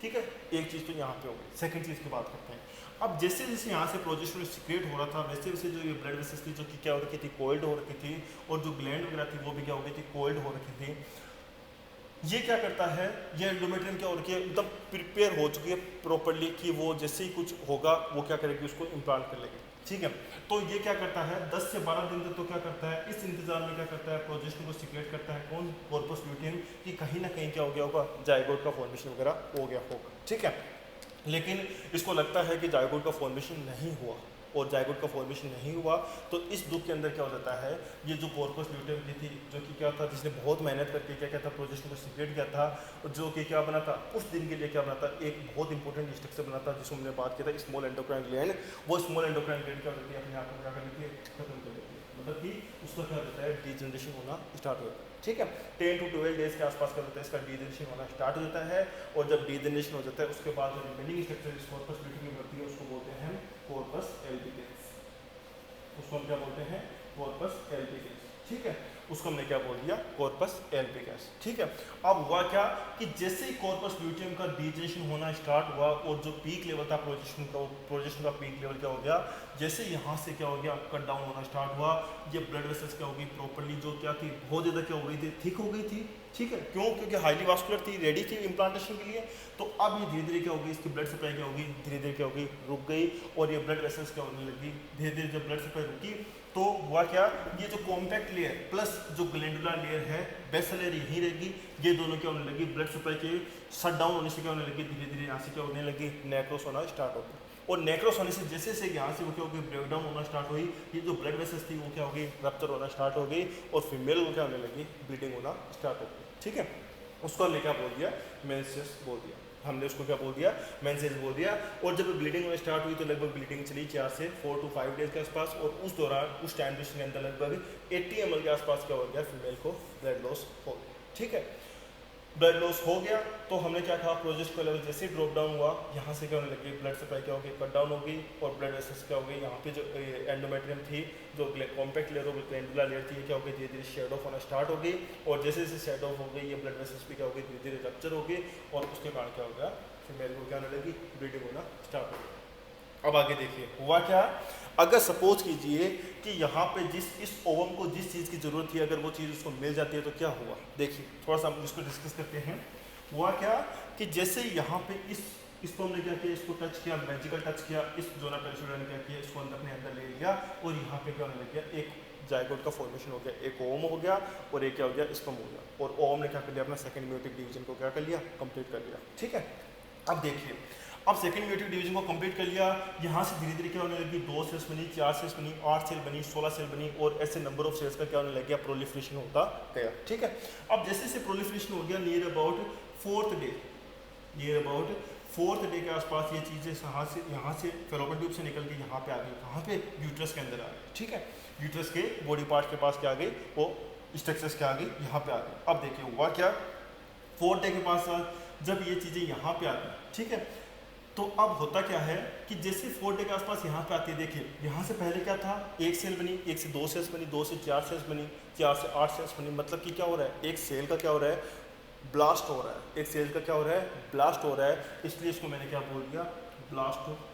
ठीक है, एक चीज़ तो यहाँ पे हो गई। सेकंड चीज़ की बात करते हैं। अब जैसे जैसे यहाँ से प्रोजेस्टेरोन सीक्रेट हो रहा था, वैसे वैसे जो ये ब्लड वेसल्स थी, जो कि क्या हो रखी थी, कोल्ड हो रखी थी, और जो ग्लैंड वगैरह थी वो भी क्या हो गई थी, कोल्ड हो रखी थी। ये क्या करता है, ये एंडोमेट्रियम क्या हो रखी है, एकदम प्रिपेयर हो चुकी है प्रॉपरली कि वो जैसे ही कुछ होगा वो क्या करेगी, उसको इम्प्लांट कर लेगी। ठीक है, तो ये क्या करता है, 10 से 12 दिन तक तो क्या करता है, इस इंतजार में क्या करता है, प्रोजेस्टेरोन को सीक्रेट करता है, कौन, कॉर्पस ल्यूटियम, कि कहीं ना कहीं क्या हो गया होगा, जाइगोट का फॉर्मेशन वगैरह हो गया होगा। ठीक है, लेकिन इसको लगता है कि जाइगोट का फॉर्मेशन नहीं हुआ, और जाइगोट का फॉर्मेशन नहीं हुआ, तो इस दुख के अंदर क्या हो जाता है, ये जो कॉर्पस ल्यूटियम की थी, जो कि क्या था, जिसने बहुत मेहनत करके क्या क्या था, प्रोजेस्टेरोन को सीक्रेट किया था, और जो कि क्या बना था, उस दिन के लिए क्या बना था, एक बहुत इंपॉर्टेंट स्ट्रक्चर बना था, जिसको हमने बात किया था, स्मॉल एंडोक्राइन ग्लैंड। वो स्मॉल एंडोक्राइन ग्लैंड क्या होती है, अपने आप को क्या कर लेती है, खत्म कर लेती है, मतलब कि उसका क्या होता है, डीजनरेशन होना स्टार्ट होता है। ठीक है, 10 to 12 डेज के आसपास क्या होता है, इसका डीजनरेशन होना स्टार्ट हो जाता है, और जब डीजनरेशन हो जाता है उसके बाद जो रिमेनिंग स्ट्रक्चर इस कॉर्पस ल्यूटियम में बढ़ती है, उसको बोलते हैं कॉर्पस एल्बिगेंस। उसको हम क्या बोलते हैं, कॉर्पस एल्बिगेंस। ठीक है, उसको हमने क्या बोल दिया, कॉर्पस एल्बिगेंस। ठीक है, अब हुआ क्या कि जैसे ही कॉर्पस ल्यूटियम का डीजनरेशन होना स्टार्ट हुआ, और जो पीक लेवल था प्रोजेस्टेरोन का पीक लेवल क्या हो गया, जैसे यहाँ से क्या हो गया, कट डाउन होना स्टार्ट हुआ, ये ब्लड वेसल्स क्या हो गई, प्रॉपर्ली जो क्या थी, बहुत ज़्यादा क्या हो गई थी, थिक हो गई थी। ठीक है, क्यों, क्योंकि हाईली वास्कुलर थी, रेडी थी इम्प्लांटेशन के लिए। तो अब ये धीरे धीरे क्या होगी, इसकी ब्लड सप्लाई क्या होगी, धीरे धीरे क्या होगी, रुक गई, और ये ब्लड वेसल्स क्या होने लगी, धीरे धीरे जब ब्लड सप्लाई रुकी, तो हुआ क्या, ये जो कॉम्पैक्ट लेयर प्लस जो ग्लैंडुलर लेयर है, बेसल लेयर यहीं रहेगी, ये दोनों क्या होने लगी, ब्लड सप्लाई के शट डाउन होने से क्या होने लगी, धीरे धीरे यहाँ से क्या होने लगी, नेक्रोस होना स्टार्ट हो गई। और नेक्रोस होने से जैसे जैसे यहाँ से वो क्या हो गई, ब्रेक डाउन होना स्टार्ट हुई, ये जो ब्लड वेसल्स थी वो क्या हो गई, रप्चर होना स्टार्ट हो गई, और फीमेल को क्या होने लगी, ब्लीडिंग होना स्टार्ट हो गई। ठीक है, उसको हमने क्या बोल दिया, मेंसेस बोल दिया, हमने उसको क्या बोल दिया, मेंसेस बोल दिया। और जब ब्लीडिंग होना स्टार्ट हुई तो लगभग ब्लीडिंग चली 4 से 4 to 5 डेज के आसपास, और उस दौरान उस टाइम के अंदर लगभग 80 ml के आसपास क्या हो गया, फीमेल को ब्लड लॉस हो गया। ठीक है, ब्लड लॉस हो गया, तो हमने क्या कहा, प्रोजेस्टेरोन का लेवल जैसे ड्रॉप डाउन हुआ, यहाँ से क्या होने लगी, ब्लड सप्लाई क्या होगी, कट डाउन होगी, और ब्लड वेसल्स क्या हो गई, यहाँ पे जो एंडोमेट्रियम थी, जो कॉम्पैक्ट लेयर होगी, ग्लैंडुलर लेयर थी, क्या हो गई, धीरे धीरे शेड ऑफ होना स्टार्ट हो गई, और जैसे जैसे शेड ऑफ हो गई, ये ब्लड वेसल्स भी क्या हो गई, धीरे धीरे रप्चर हो गई, और उसके कारण क्या हो गया, फीमेल को क्या होने लगी, ब्लीडिंग होना स्टार्ट हो गई। अब आगे देखिए हुआ क्या, अगर सपोज कीजिए कि यहाँ पे इस ओवम को जिस चीज़ की ज़रूरत थी अगर वो चीज़ उसको मिल जाती है तो क्या हुआ। देखिए थोड़ा सा हम इसको डिस्कस करते हैं। हुआ क्या कि जैसे यहाँ पे इसको हमने क्या किया, इसको टच किया, मैजिकल टच किया, इस जोना पेरिशोडा ने क्या किया, इसको अपने अंदर ले लिया और यहाँ पे क्या होने लग गया, एक जायगोट का फॉर्मेशन हो गया, एक ओवम हो गया और एक क्या हो गया, स्पर्म हो गया। और ओवम ने क्या कर लिया, अपना सेकंड म्यूटेटिव डिवीजन को क्या कर लिया, कंप्लीट कर लिया। ठीक है, अब देखिए, अब सेकंड म्यूटेटिव डिवीजन को कंप्लीट कर लिया, यहाँ से धीरे धीरे क्या होने लगी, 2 सेल्स बनी, 4 सेल्स बनी, 8 सेल बनी, 16 सेल बनी और ऐसे नंबर ऑफ सेल्स का क्या होने लग गया, प्रोलिफरेशन होता गया। ठीक है, अब जैसे जैसे प्रोलिफरेशन हो गया, नियर अबाउट 4th डे के आसपास ये चीज़ें यहाँ से फेलोपियन ट्यूब से निकल के यहाँ पे आ गई, कहाँ पे, यूट्रस के अंदर आ गई। ठीक है, यूट्रस के बॉडी पार्ट के पास क्या आ गई, वो स्ट्रक्चर्स क्या आ गई, यहाँ पे आ गई। अब देखिए हुआ क्या, 4th डे के पास जब ये चीज़ें यहाँ पे आ गई, ठीक है, तो अब होता क्या है कि जैसे 4th डे के आसपास यहाँ पे आती है, देखिए यहाँ से पहले क्या था, 1 सेल बनी, 1 से 2 सेल्स बनी, 2 से 4 सेल्स बनी, 4 से 8 सेल्स बनी। मतलब कि क्या हो रहा है, एक सेल का क्या हो रहा है, ब्लास्ट हो रहा है, एक सेल का क्या हो रहा है, ब्लास्ट हो रहा है। इसलिए इसको मैंने क्या बोल दिया, ब्लास्टोसाइट।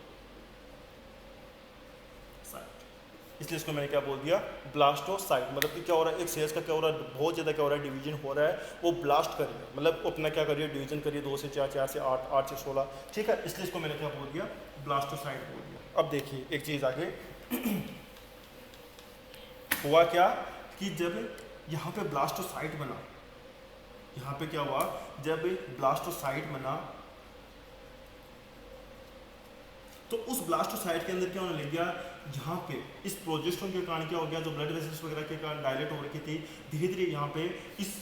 इसलिए इसको मैंने क्या बोल दिया, ब्लास्टोसाइट। मतलब कि क्या हो रहा है, एक सेल्स का क्या हो रहा है, बहुत ज़्यादा क्या हो रहा है, डिवीजन हो रहा है, वो ब्लास्ट कर रही है, मतलब अपना क्या कर रही है, डिवीजन करिए, 2 से 4, 4 से 8, 8 से 16। ठीक है, इसलिए इसको मैंने क्या बोल दिया, ब्लास्टोसाइट बोल दिया। अब देखिए एक चीज़ आगे हुआ क्या कि जब यहाँ पे ब्लास्टोसाइट बना, यहाँ पे क्या हुआ, जब ब्लास्टोसाइट बना तो उस ब्लास्टोसाइट के अंदर क्या होने लग गया, यहाँ पे इस प्रोजेस्टेरोन के कारण क्या हो गया, जो ब्लड वेसल्स वगैरह के कारण डायलेट हो रखी थी, धीरे धीरे यहाँ पे इस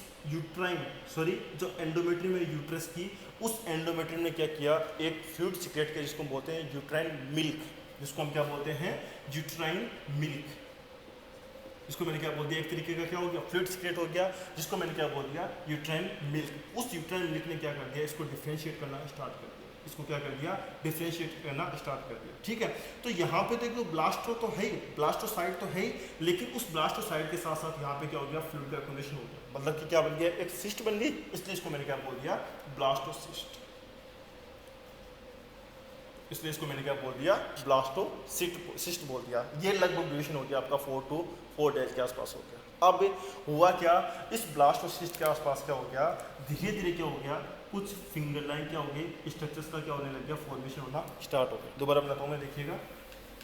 जो एंडोमेट्रियम है यूट्रस की, उस एंडोमेट्रियम ने क्या किया, एक फ्लूइड सीक्रेट किया जिसको बोलते हैं यूट्राइन मिल्क, जिसको हम क्या बोलते हैं, यूट्राइन मिल्क। इसको मैंने क्या बोल दिया, एक तरीके का क्या हो गया, फ्लूइड सीक्रेट हो गया, जिसको मैंने क्या बोल दिया, यूट्राइन मिल्क। उस यूट्राइन मिल्क ने क्या कर दिया, इसको डिफरेंशिएट करना स्टार्ट कर दिया, इसको क्या कर दिया, डिफरेंशिएट करना स्टार्ट कर दिया। ठीक है, तो यहाँ पे देखो ब्लास्टो तो है ही, ब्लास्टोसाइट तो है ही, लेकिन उस ब्लास्टोसाइट के साथ साथ यहाँ पे क्या हो गया, फ्लूइड का एक्युमुलेशन हो गया। मतलब कि क्या बन गया, एक सिस्ट बन गई, इसलिए इसको मैंने क्या बोल दिया, ब्लास्टोसिस्ट। इसलिए इसको मैंने क्या बोल दिया, ब्लास्टोसिस्ट बोल दिया। ये लगभग ड्यूरेशन हो गया आपका 4 to 4 डेज के आसपास हो गया। अब हुआ क्या, इस ब्लास्टोसिस्ट के आसपास क्या हो गया, धीरे धीरे क्या हो गया, कुछ फिंगर लाइन क्या हो गई, स्ट्रक्चर्स का क्या होने लग गया, फॉर्मेशन होना स्टार्ट हो गया। दोबारा बताता हूँ मैं, देखिएगा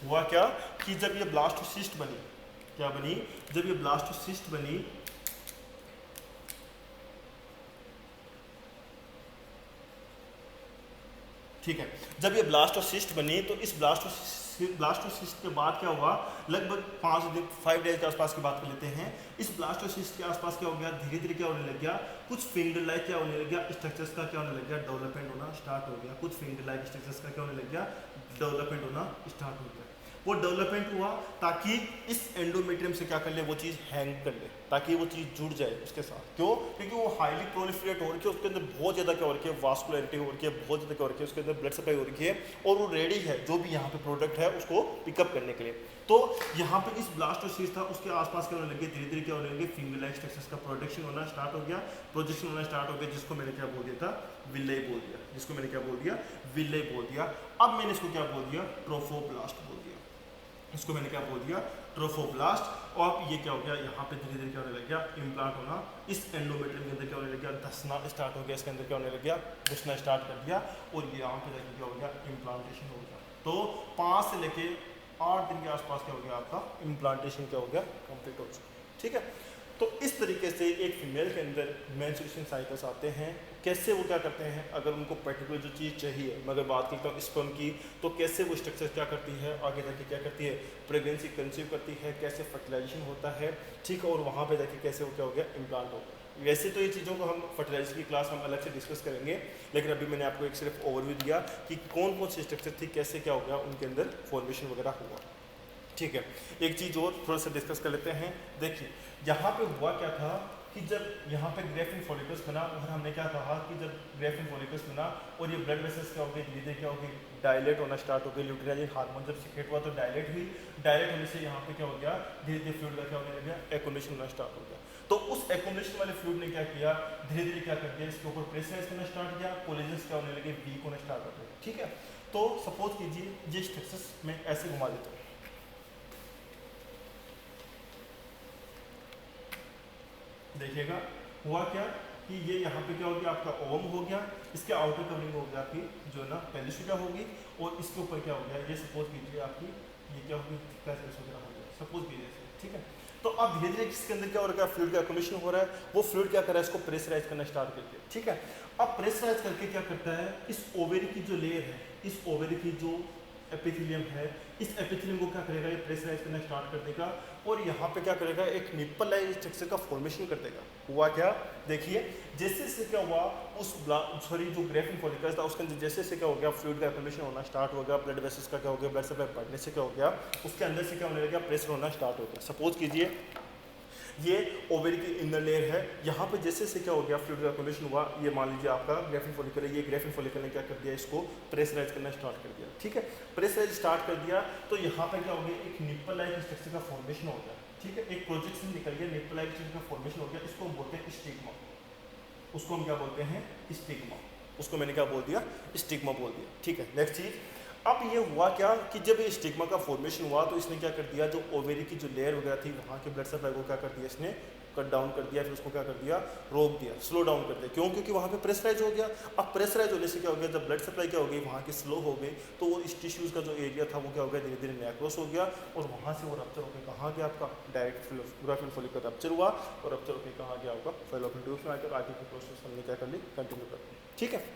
हुआ क्या कि जब ये ब्लास्टोसिस्ट बनी, क्या बनी, जब ये ब्लास्टोसिस्ट बनी, ठीक है, जब ये ब्लास्टोसिस्ट बनी तो इस ब्लास्टोसिस्ट के बाद क्या हुआ, लगभग 5 डेज के आसपास की बात कर लेते हैं। इस ब्लास्टोसिस्ट के आसपास क्या हो गया, धीरे धीरे क्या होने लग गया, कुछ फिंगर लाइक क्या होने लग गया, स्ट्रक्चर्स का क्या होने लग गया, डेवलपमेंट होना स्टार्ट हो गया। कुछ फिंगर लाइक स्ट्रक्चर्स का क्या होने लग गया, डेवलपमेंट होना स्टार्ट हो गया। वो डेवलपमेंट हुआ ताकि इस एंडोमेट्रियम से क्या कर ले, वो चीज़ हैंग कर ले, ताकि वो चीज़ जुड़ जाए उसके साथ। क्यों, क्योंकि वो हाईली प्रोलिफरेट हो रही है, उसके अंदर बहुत ज़्यादा क्या हो रही है, वास्कुलरिटी हो रही है, बहुत ज़्यादा क्या हो रही है, उसके अंदर ब्लड सप्लाई हो रही है और वो रेडी है जो भी यहाँ पे प्रोडक्ट है उसको पिकअप करने के लिए। तो यहाँ पे इस ब्लास्टोसिस्ट था, उसके आसपास क्या होने लगे, धीरे धीरे क्या होने लगे, फिंगर लाइक स्ट्रक्चर्स का प्रोडक्शन होना स्टार्ट हो गया, प्रोजेक्शन होना स्टार्ट हो गया, जिसको मैंने क्या बोल दिया था, विले बोल दिया, जिसको मैंने क्या बोल दिया, विले बोल दिया। अब मैंने इसको क्या बोल दिया, ट्रोफोब्लास्ट बोल दिया, इसको मैंने क्या बोल दिया, ट्रोफोब्लास्ट। और ये क्या हो गया, यहाँ पे धीरे धीरे क्या होने लग गया, इम्प्लांट होना, इस एंडोमेट्रियम के अंदर क्या होने लग गया, धंसना स्टार्ट हो गया, इसके अंदर क्या होने लग गया, घुसना स्टार्ट कर दिया और ये यहाँ पे जाके क्या हो गया, इम्प्लांटेशन हो गया। तो 5 से लेके 8 दिन के आसपास क्या हो गया, आपका इम्प्लांटेशन क्या हो गया, कंप्लीट हो चुका। ठीक है, तो इस तरीके से एक फीमेल के अंदर मेंस्ट्रुएशन साइकिल्स आते हैं। कैसे वो क्या करते हैं, अगर उनको पर्टिकुलर जो चीज़ चाहिए, मगर बात करता हूँ स्पर्म की, तो कैसे वो स्ट्रक्चर क्या करती है, आगे जाके क्या करती है, प्रेगनेंसी कंसीव करती है, कैसे फर्टिलाइजेशन होता है, ठीक है, और वहाँ पे जाके कैसे वो क्या हो गया, इम्प्लांट हो गया। वैसे तो ये चीज़ों को हम फर्टिलाइजेशन की क्लास हम अलग से डिस्कस करेंगे, लेकिन अभी मैंने आपको एक सिर्फ ओवरव्यू दिया कि कौन कौन सी स्ट्रक्चर थी, कैसे क्या हो गया, उनके अंदर फॉर्मेशन वगैरह हुआ। ठीक है, एक चीज़ और थोड़ा सा डिस्कस कर लेते हैं। देखिए यहाँ पे हुआ क्या था कि जब यहाँ पे ग्रेफिन फॉलिकल्स बना, और हमने क्या कहा कि जब ग्रेफिन फॉलिकल्स बना और ये ब्लड वेसल्स क्या हो गई, धीरे धीरे क्या हो गई, डायलेट होना स्टार्ट हो गई, ल्यूटिनाइजिंग हार्मोन जब सीक्रेट हुआ तो डायलेट हुई, डायलेट होने से यहाँ पे क्या हो गया, धीरे धीरे फ्लूइड का क्या होने लग गया, एक्युमुलेशन होना स्टार्ट हो गया। तो उस एक्युमुलेशन वाले फ्लूइड ने क्या किया, धीरे धीरे क्या कर दिया, इसके ऊपर प्रेशराइज करना स्टार्ट किया, कोलेजन्स क्या होने लगे, वीक होना स्टार्ट हो गए। ठीक है, तो सपोज कीजिए ये स्ट्रक्चर्स में ऐसे घुमा देता हूँ, देखिएगा हुआ क्या कि ये यहाँ पे क्या हो गया, आपका ओवम हो गया, इसके आउटर कवरिंग हो गया आपकी जो है ना पेलिशुगा होगी, और इसके ऊपर क्या हो गया, ये सपोज कीजिए आपकी ये क्या होगी, थिकनेस वगैरह हो गया, सपोज कीजिए, ठीक है। तो अब धीरे धीरे इसके अंदर क्या हो रहा है, फ्लूइड का एक्युमुलेशन हो रहा है, वो फ्लूइड क्या कर रहा है, इसको प्रेशराइज करना स्टार्ट करके, ठीक है। अब प्रेशराइज करके क्या करता है, इस ओवेरी की जो लेयर है, इस ओवेरी की जो एपिथेलियम है, इस एपिथेलियम को क्या करेगा, ये प्रेशराइज करना स्टार्ट कर देगा, और यहाँ पे क्या करेगा, एक निप्पल लाइक स्ट्रक्चर का फॉर्मेशन कर देगा। हुआ क्या, देखिए जैसे जैसे क्या हुआ, उस जो ग्रेफिन फॉलिकल्स था उसके अंदर जैसे जैसे क्या हो गया, फ्लूइड का एक्युमुलेशन होना स्टार्ट हो गया, ब्लड वेसल्स का क्या हो गया, ब्लड सप्लाई बढ़ने से क्या हो गया, उसके अंदर से क्या होने लगा, प्रेशर होना स्टार्ट हो गया। सपोज कीजिए ये ओवेरी की इनर लेयर है, यहाँ पे जैसे से क्या हो गया, फ्लूइड का एक्युमुलेशन हुआ, ये मान लीजिए आपका ग्रेफिन फॉलिकल है, ये ग्रेफिन फॉलिकल ने क्या कर दिया, इसको प्रेशराइज करना स्टार्ट कर दिया, ठीक है। प्रेशराइज स्टार्ट कर दिया तो यहाँ पे क्या हो गया, एक निप्पल लाइक स्ट्रक्चर का फॉर्मेशन हो गया, ठीक है, एक प्रोजेक्शन निकल गया, निप्पल लाइक स्ट्रक्चर का फॉर्मेशन हो गया, इसको हम बोलते हैं स्टिग्मा, उसको हम क्या बोलते हैं, स्टिग्मा, उसको मैंने क्या बोल दिया, स्टिग्मा बोल दिया, ठीक है। नेक्स्ट चीज, अब ये हुआ क्या कि जब ये स्टिग्मा का फॉर्मेशन हुआ तो इसने क्या कर दिया, जो ओवेरी की जो लेयर वगैरह थी वहाँ के ब्लड सप्लाई को क्या कर दिया, इसने कट डाउन कर दिया, फिर उसको क्या कर दिया, रोक दिया, स्लो डाउन कर दिया, क्यों, क्योंकि वहाँ पे प्रेशराइज हो गया। अब प्रेशराइज होने से क्या हो गया, जब ब्लड सप्लाई क्या हो गई, वहाँ की स्लो हो गई, तो वो इस टिश्यूज़ का जो एरिया था वो क्या हो गया, धीरे धीरे नेक्रोस हो गया, और वहाँ से वो रप्चर होकर कहाँ गया, आपका डायरेक्ट ग्रेफिन फॉलिकल रप्चर हुआ, और रप्चर होकर कहाँ गया, आपका फैलोपियन ट्यूब्स में आकर आगे की प्रोसेस हमने क्या कर ली, कंटिन्यू कर ली, ठीक है।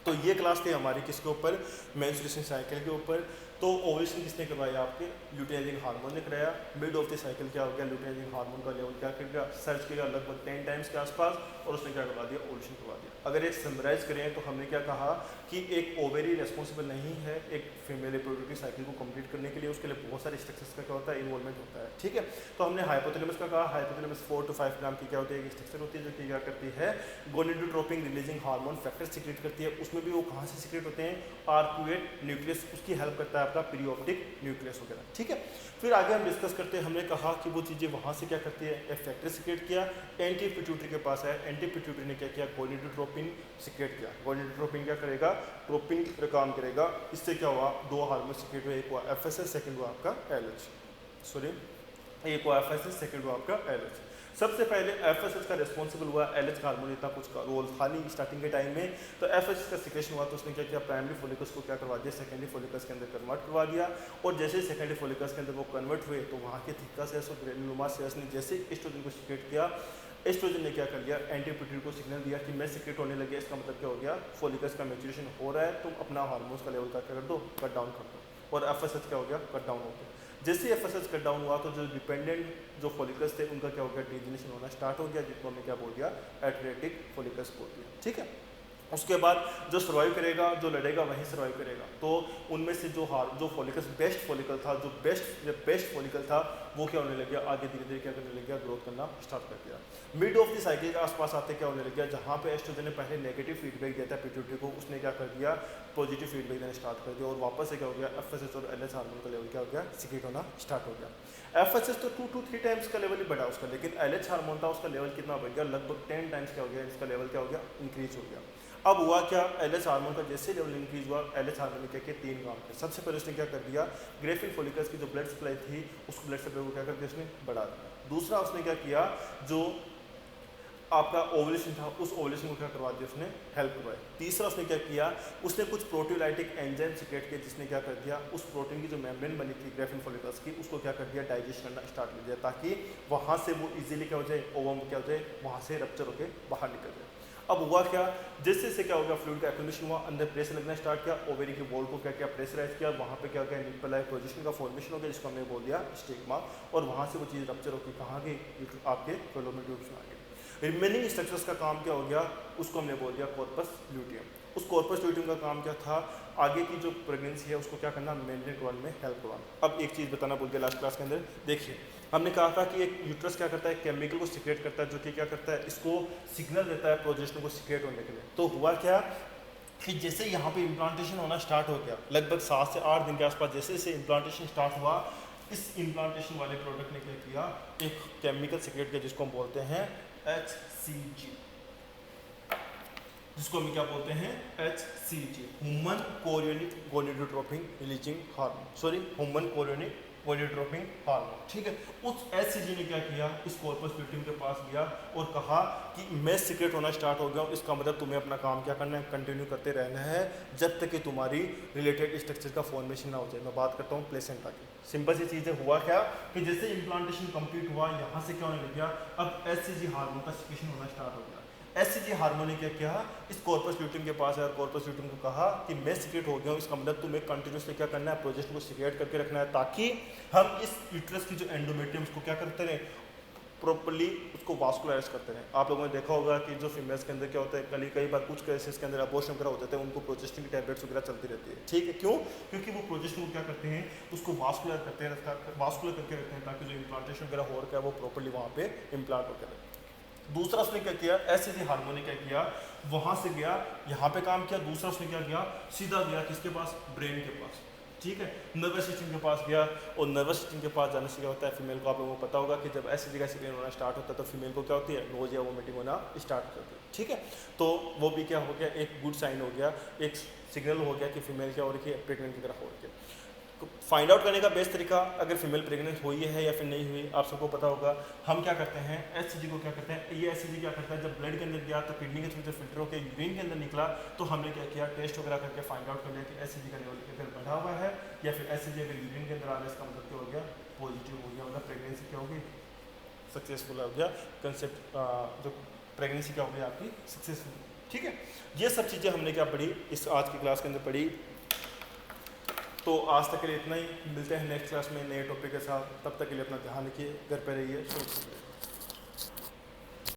तो ये क्लास थी हमारी किसके ऊपर, मेंस्ट्रुएशन साइकिल के ऊपर। तो ओव्यूलेशन किसने करवाया, आपके ल्यूटेनाइजिंग हार्मोन ने कराया। मिड ऑफ द साइकिल क्या हो गया, ल्यूटेनाइजिंग हार्मोन का लेवल क्या कर गया, सर्च किया लगभग 10 टाइम्स के आसपास, और उसने क्या करवा दिया, ओव्यूलेशन करवा दिया। अगर एक समराइज करें तो हमने क्या कहा कि एक ओवेरी रिस्पॉन्सिबल नहीं है एक फीमेल रिप्रोडक्टिव साइकिल को कंप्लीट करने के लिए, उसके लिए बहुत सारे स्ट्रक्चर्स का क्या होता है, इन्वॉल्वमेंट होता है, ठीक है। तो हमने हाइपोथैलेमस का कहा, हाइपोथैलेमस 4 to 5 ग्राम की क्या होती है, एक स्ट्रक्चर होती है जो कि क्या करती है, gonadotropin releasing hormone factor secret करती है। उसमें भी वो कहाँ से सीक्रेट होते हैं, आर्कुएट न्यूक्लियस, उसकी हेल्प करता है आपका पीरियोप्टिक न्यूक्लियस वगैरह, ठीक है। फिर आगे हम डिस्कस करते हैं, हमने कहा कि वो चीज़ें वहाँ से क्या करती है, एक फैक्टर सीक्रेट किया, एंटी पिट्यूटरी के पास है, एंटी पिट्यूटरी ने क्या किया, गोनेडोट्रोपिन सीक्रेट किया। गोनेडोट्रोपिन क्या करेगा, ट्रोपिन का काम करेगा, इससे क्या हुआ, दो हार्मोन सीक्रेट हुए, एक हुआ एफएसएस, सेकंड हुआ आपका एलएच, सॉरी एक हुआ एफएसएस, सेकंड हुआ आपका एलएच। सबसे पहले एफएसएस का रिस्पॉन्सिबल हुआ, एलएच का हार्मोन इतना कुछ का रोल था नहीं स्टार्टिंग के टाइम में, तो एफएसएस का सिक्रेशन हुआ तो उसने क्या किया, प्राइमरी फोलिकल्स को क्या करवा दिया, सेकेंडरी फोलिकल्स के अंदर कन्वर्ट करवा दिया, और जैसे सेकेंडरी फोलिकल्स के अंदर वो कन्वर्ट हुए तो वहाँ के थिका सेल्स और ग्रेन्युलोमा सेल्स ने जैसे एस्ट्रोजन को सीक्रेट किया, एस्ट्रोजन ने क्या कर लिया, एंटी पिट्यूटरी को सिग्नल दिया कि मैं सीक्रेट होने लगे, इसका मतलब क्या हो गया, फोलिकल्स का मैच्योरेशन हो रहा है, तुम अपना हार्मोन्स का लेवल क्या कर दो, कट डाउन कर दो, और एफएसएच क्या हो गया, कट डाउन हो गया। जैसे एफएसएच कट डाउन हुआ तो जो डिपेंडेंट जो फोलिकल्स थे उनका क्या हो गया, डिजेनरेशन होना स्टार्ट हो गया, जिसको हमने क्या बोल दिया, एट्रेटिक फोलिकल्स बोल दिया, ठीक है। उसके बाद जो सर्वाइव करेगा, जो लड़ेगा वही सर्वाइव करेगा। तो उनमें से जो फोलिकल्स बेस्ट फोलिकल था, जो बेस्ट फोलिकल था, वो क्या होने लग गया, आगे धीरे धीरे क्या करने लग गया, ग्रोथ करना स्टार्ट कर दिया। मिड ऑफ द साइकिल के आसपास आते क्या होने लग गया, जहाँ पे एस्ट्रोजन ने पहले नेगेटिव फीडबैक दिया था पिट्यूटरी को, उसने क्या कर दिया, पॉजिटिव फीडबैक देना स्टार्ट कर दिया, और वापस से क्या हो गया, एफएसएच और एलएच हार्मोन का लेवल क्या हो गया, सीक्रेट होना स्टार्ट हो गया। एफएसएच तो 2 to 3 टाइम्स का लेवल ही बढ़ा उसका, लेकिन एलएच हार्मोन था उसका लेवल कितना बढ़ गया, लगभग 10 टाइम्स क्या हो गया, इसका लेवल क्या हो गया, इंक्रीज हो गया। अब हुआ क्या, एलएच हार्मोन का जैसे लेवल इंक्रीज हुआ, एलएच हार्मोन ने क्या किया, 3 काम किया। सबसे पहले उसने क्या कर दिया, ग्रेफिन फोलिकल्स की जो ब्लड सप्लाई थी, उस ब्लड सप्लाई को क्या कर दिया, उसने बढ़ा दिया। दूसरा उसने क्या किया, जो आपका ओवुलेशन था, उस ओवुलेशन को क्या करवा दिया, उसने हेल्प करवाई। तीसरा उसने क्या किया, उसने कुछ प्रोटियोलाइटिक एंजाइम सीक्रेट किया, जिसने क्या कर दिया, उस प्रोटीन की जो मेम्ब्रेन बनी थी ग्रेफिन फोलिकल्स की, उसको क्या कर दिया, डाइजेस्ट करना स्टार्ट कर दिया, ताकि वहाँ से वो इजीली क्या हो जाए, ओवम क्या हो जाए, वहाँ से रप्चर होकर बाहर निकल जाए। अब हुआ क्या, जैसे से क्या हो गया, फ्लूइड का एक्युमुलेशन हुआ, अंदर प्रेशर लगना स्टार्ट किया, ओवेरी की वॉल को क्या किया, प्रेशराइज किया, वहाँ पे क्या हो गया, निप्पल लाइक पोजीशन का फॉर्मेशन हो गया, जिसको हमने बोल दिया स्टिग्मा, और वहाँ से वो चीज़ रप्चर होकर कहाँ गई, आपके फैलोपियन ट्यूब्स में आ गई। रिमेनिंग स्ट्रक्चर्स का काम क्या हो गया, उसको हमने बोल दिया कॉर्पस ल्यूटियम। उस कॉर्पस ल्यूटियम का काम क्या था, आगे की जो प्रेगनेंसी है उसको क्या करना, मेंटेन करवाने में हेल्प करवाना। अब एक चीज़ बताना भूल गया लास्ट क्लास के अंदर, देखिए हमने कहा था कि एक यूट्रस क्या करता है, केमिकल को सीक्रेट करता है, जो कि क्या करता है, इसको सिग्नल देता है प्रोजेस्टेरोन को सीक्रेट होने के लिए। तो हुआ क्या कि जैसे यहाँ पे इम्प्लांटेशन होना स्टार्ट हो गया, लगभग 7 से 8 दिन के आसपास जैसे जैसे इम्प्लांटेशन स्टार्ट हुआ, इस इम्प्लांटेशन वाले प्रोडक्ट ने क्या किया, एक केमिकल सीक्रेट किया, जिसको हम बोलते हैं HCG, जिसको हम क्या बोलते हैं, HCG, human chorionic gonadotropin releasing hormone, sorry human chorionic body dropping hormone, ठीक है। उस एचसीजी ने क्या किया, इस कॉर्पस ल्यूटियम के पास गया और कहा कि मैं सीक्रेट होना स्टार्ट हो गया हूँ, इसका मतलब तुम्हें अपना काम क्या करना है, कंटिन्यू करते रहना है जब तक कि तुम्हारी रिलेटेड स्ट्रक्चर का फॉर्मेशन ना हो जाए। मैं बात करता हूँ प्लेसेंटा की। सिंपल सी चीज़ है, हुआ क्या कि जैसे इम्प्लांटेशन कंप्लीट हुआ, यहाँ से क्या होने लग गया, अब एचसीजी हार्मोन का सिक्रेशन होना स्टार्ट हो गया। एचसीजी हार्मोन ने क्या किया, इस कॉर्पस ल्यूटियम के पास है और कॉर्पस ल्यूटियम को कहा कि मैं सीक्रेट हो गया हूँ, इसका मतलब तुम्हें कंटिन्यूसली क्या करना है, प्रोजेक्ट को सीक्रेट करके रखना है, ताकि हम इस यूट्रस की जो एंडोमेट्रियम उसको क्या करते रहे, प्रॉपर्ली उसको वास्कुलराइज करते रहे। आप लोगों ने देखा होगा कि जो फीमेल्स के अंदर क्या होता है, कई बार कुछ केसेस के अंदर अबॉर्शन वगैरह हो जाते हैं, उनको प्रोजेस्टिन की टैबलेट्स वगैरह चलती रहती है, ठीक है। क्यों? क्योंकि वो प्रोजेस्टिन को क्या करते हैं, उसको वास्कुलर करते हैं, वास्कुलर करके रखते हैं, ताकि जो इम्प्लांटेशन वगैरह हो रखा है वो प्रॉपर्ली वहाँ पे इम्प्लांट होकर रहे। दूसरा उसने क्या किया, एचसीजी हार्मोन ने क्या किया, वहाँ से गया यहाँ पे काम किया। दूसरा उसने क्या किया, सीधा गया किसके पास, ब्रेन के पास, ठीक है, नर्वस सिस्टम के पास गया। और नर्वस सिस्टम के पास जाने से क्या होता है, फीमेल को आप लोगों को पता होगा कि जब एचसीजी का सिग्नल होना स्टार्ट होता है तो फीमेल को क्या होती है, नोज़िया वोमिटिंग होना स्टार्ट हो जाती है, ठीक है। तो वो भी क्या हो गया, एक गुड साइन हो गया, एक सिग्नल हो गया कि फीमेल क्या हो रही है, प्रेगनेंट वगैरह हो रही है। फाइंड आउट करने का बेस्ट तरीका, अगर फीमेल प्रेग्नेंट हुई है या फिर नहीं हुई, आप सबको पता होगा। हम क्या करते हैं, एचसीजी को क्या करते हैं, ये एचसीजी क्या करता है, जब ब्लड के अंदर गया तो किडनी के थ्रू जब फिल्टर होकर यूरिन के अंदर निकला तो हमने क्या किया, टेस्ट वगैरह करके फाइंड आउट कर लिया कि एचसीजी का लेवल अगर बढ़ा हुआ है या फिर एचसीजी अगर यूरिन के अंदर आ रहा है, इसका मतलब क्या हो गया, पॉजिटिव हो गया, मतलब प्रेगनेंसी क्या होगी, सक्सेसफुल हो गया कंसेप्ट, जो प्रेगनेंसी क्या हो गई आपकी सक्सेसफुल, ठीक है। ये सब चीज़ें हमने क्या पढ़ी इस आज की क्लास के अंदर पढ़ी। तो आज तक के लिए इतना ही, मिलते हैं नेक्स्ट क्लास में नए टॉपिक के साथ, तब तक के लिए अपना ध्यान रखिए, घर पे रहिए, सुरक्षित रहिए।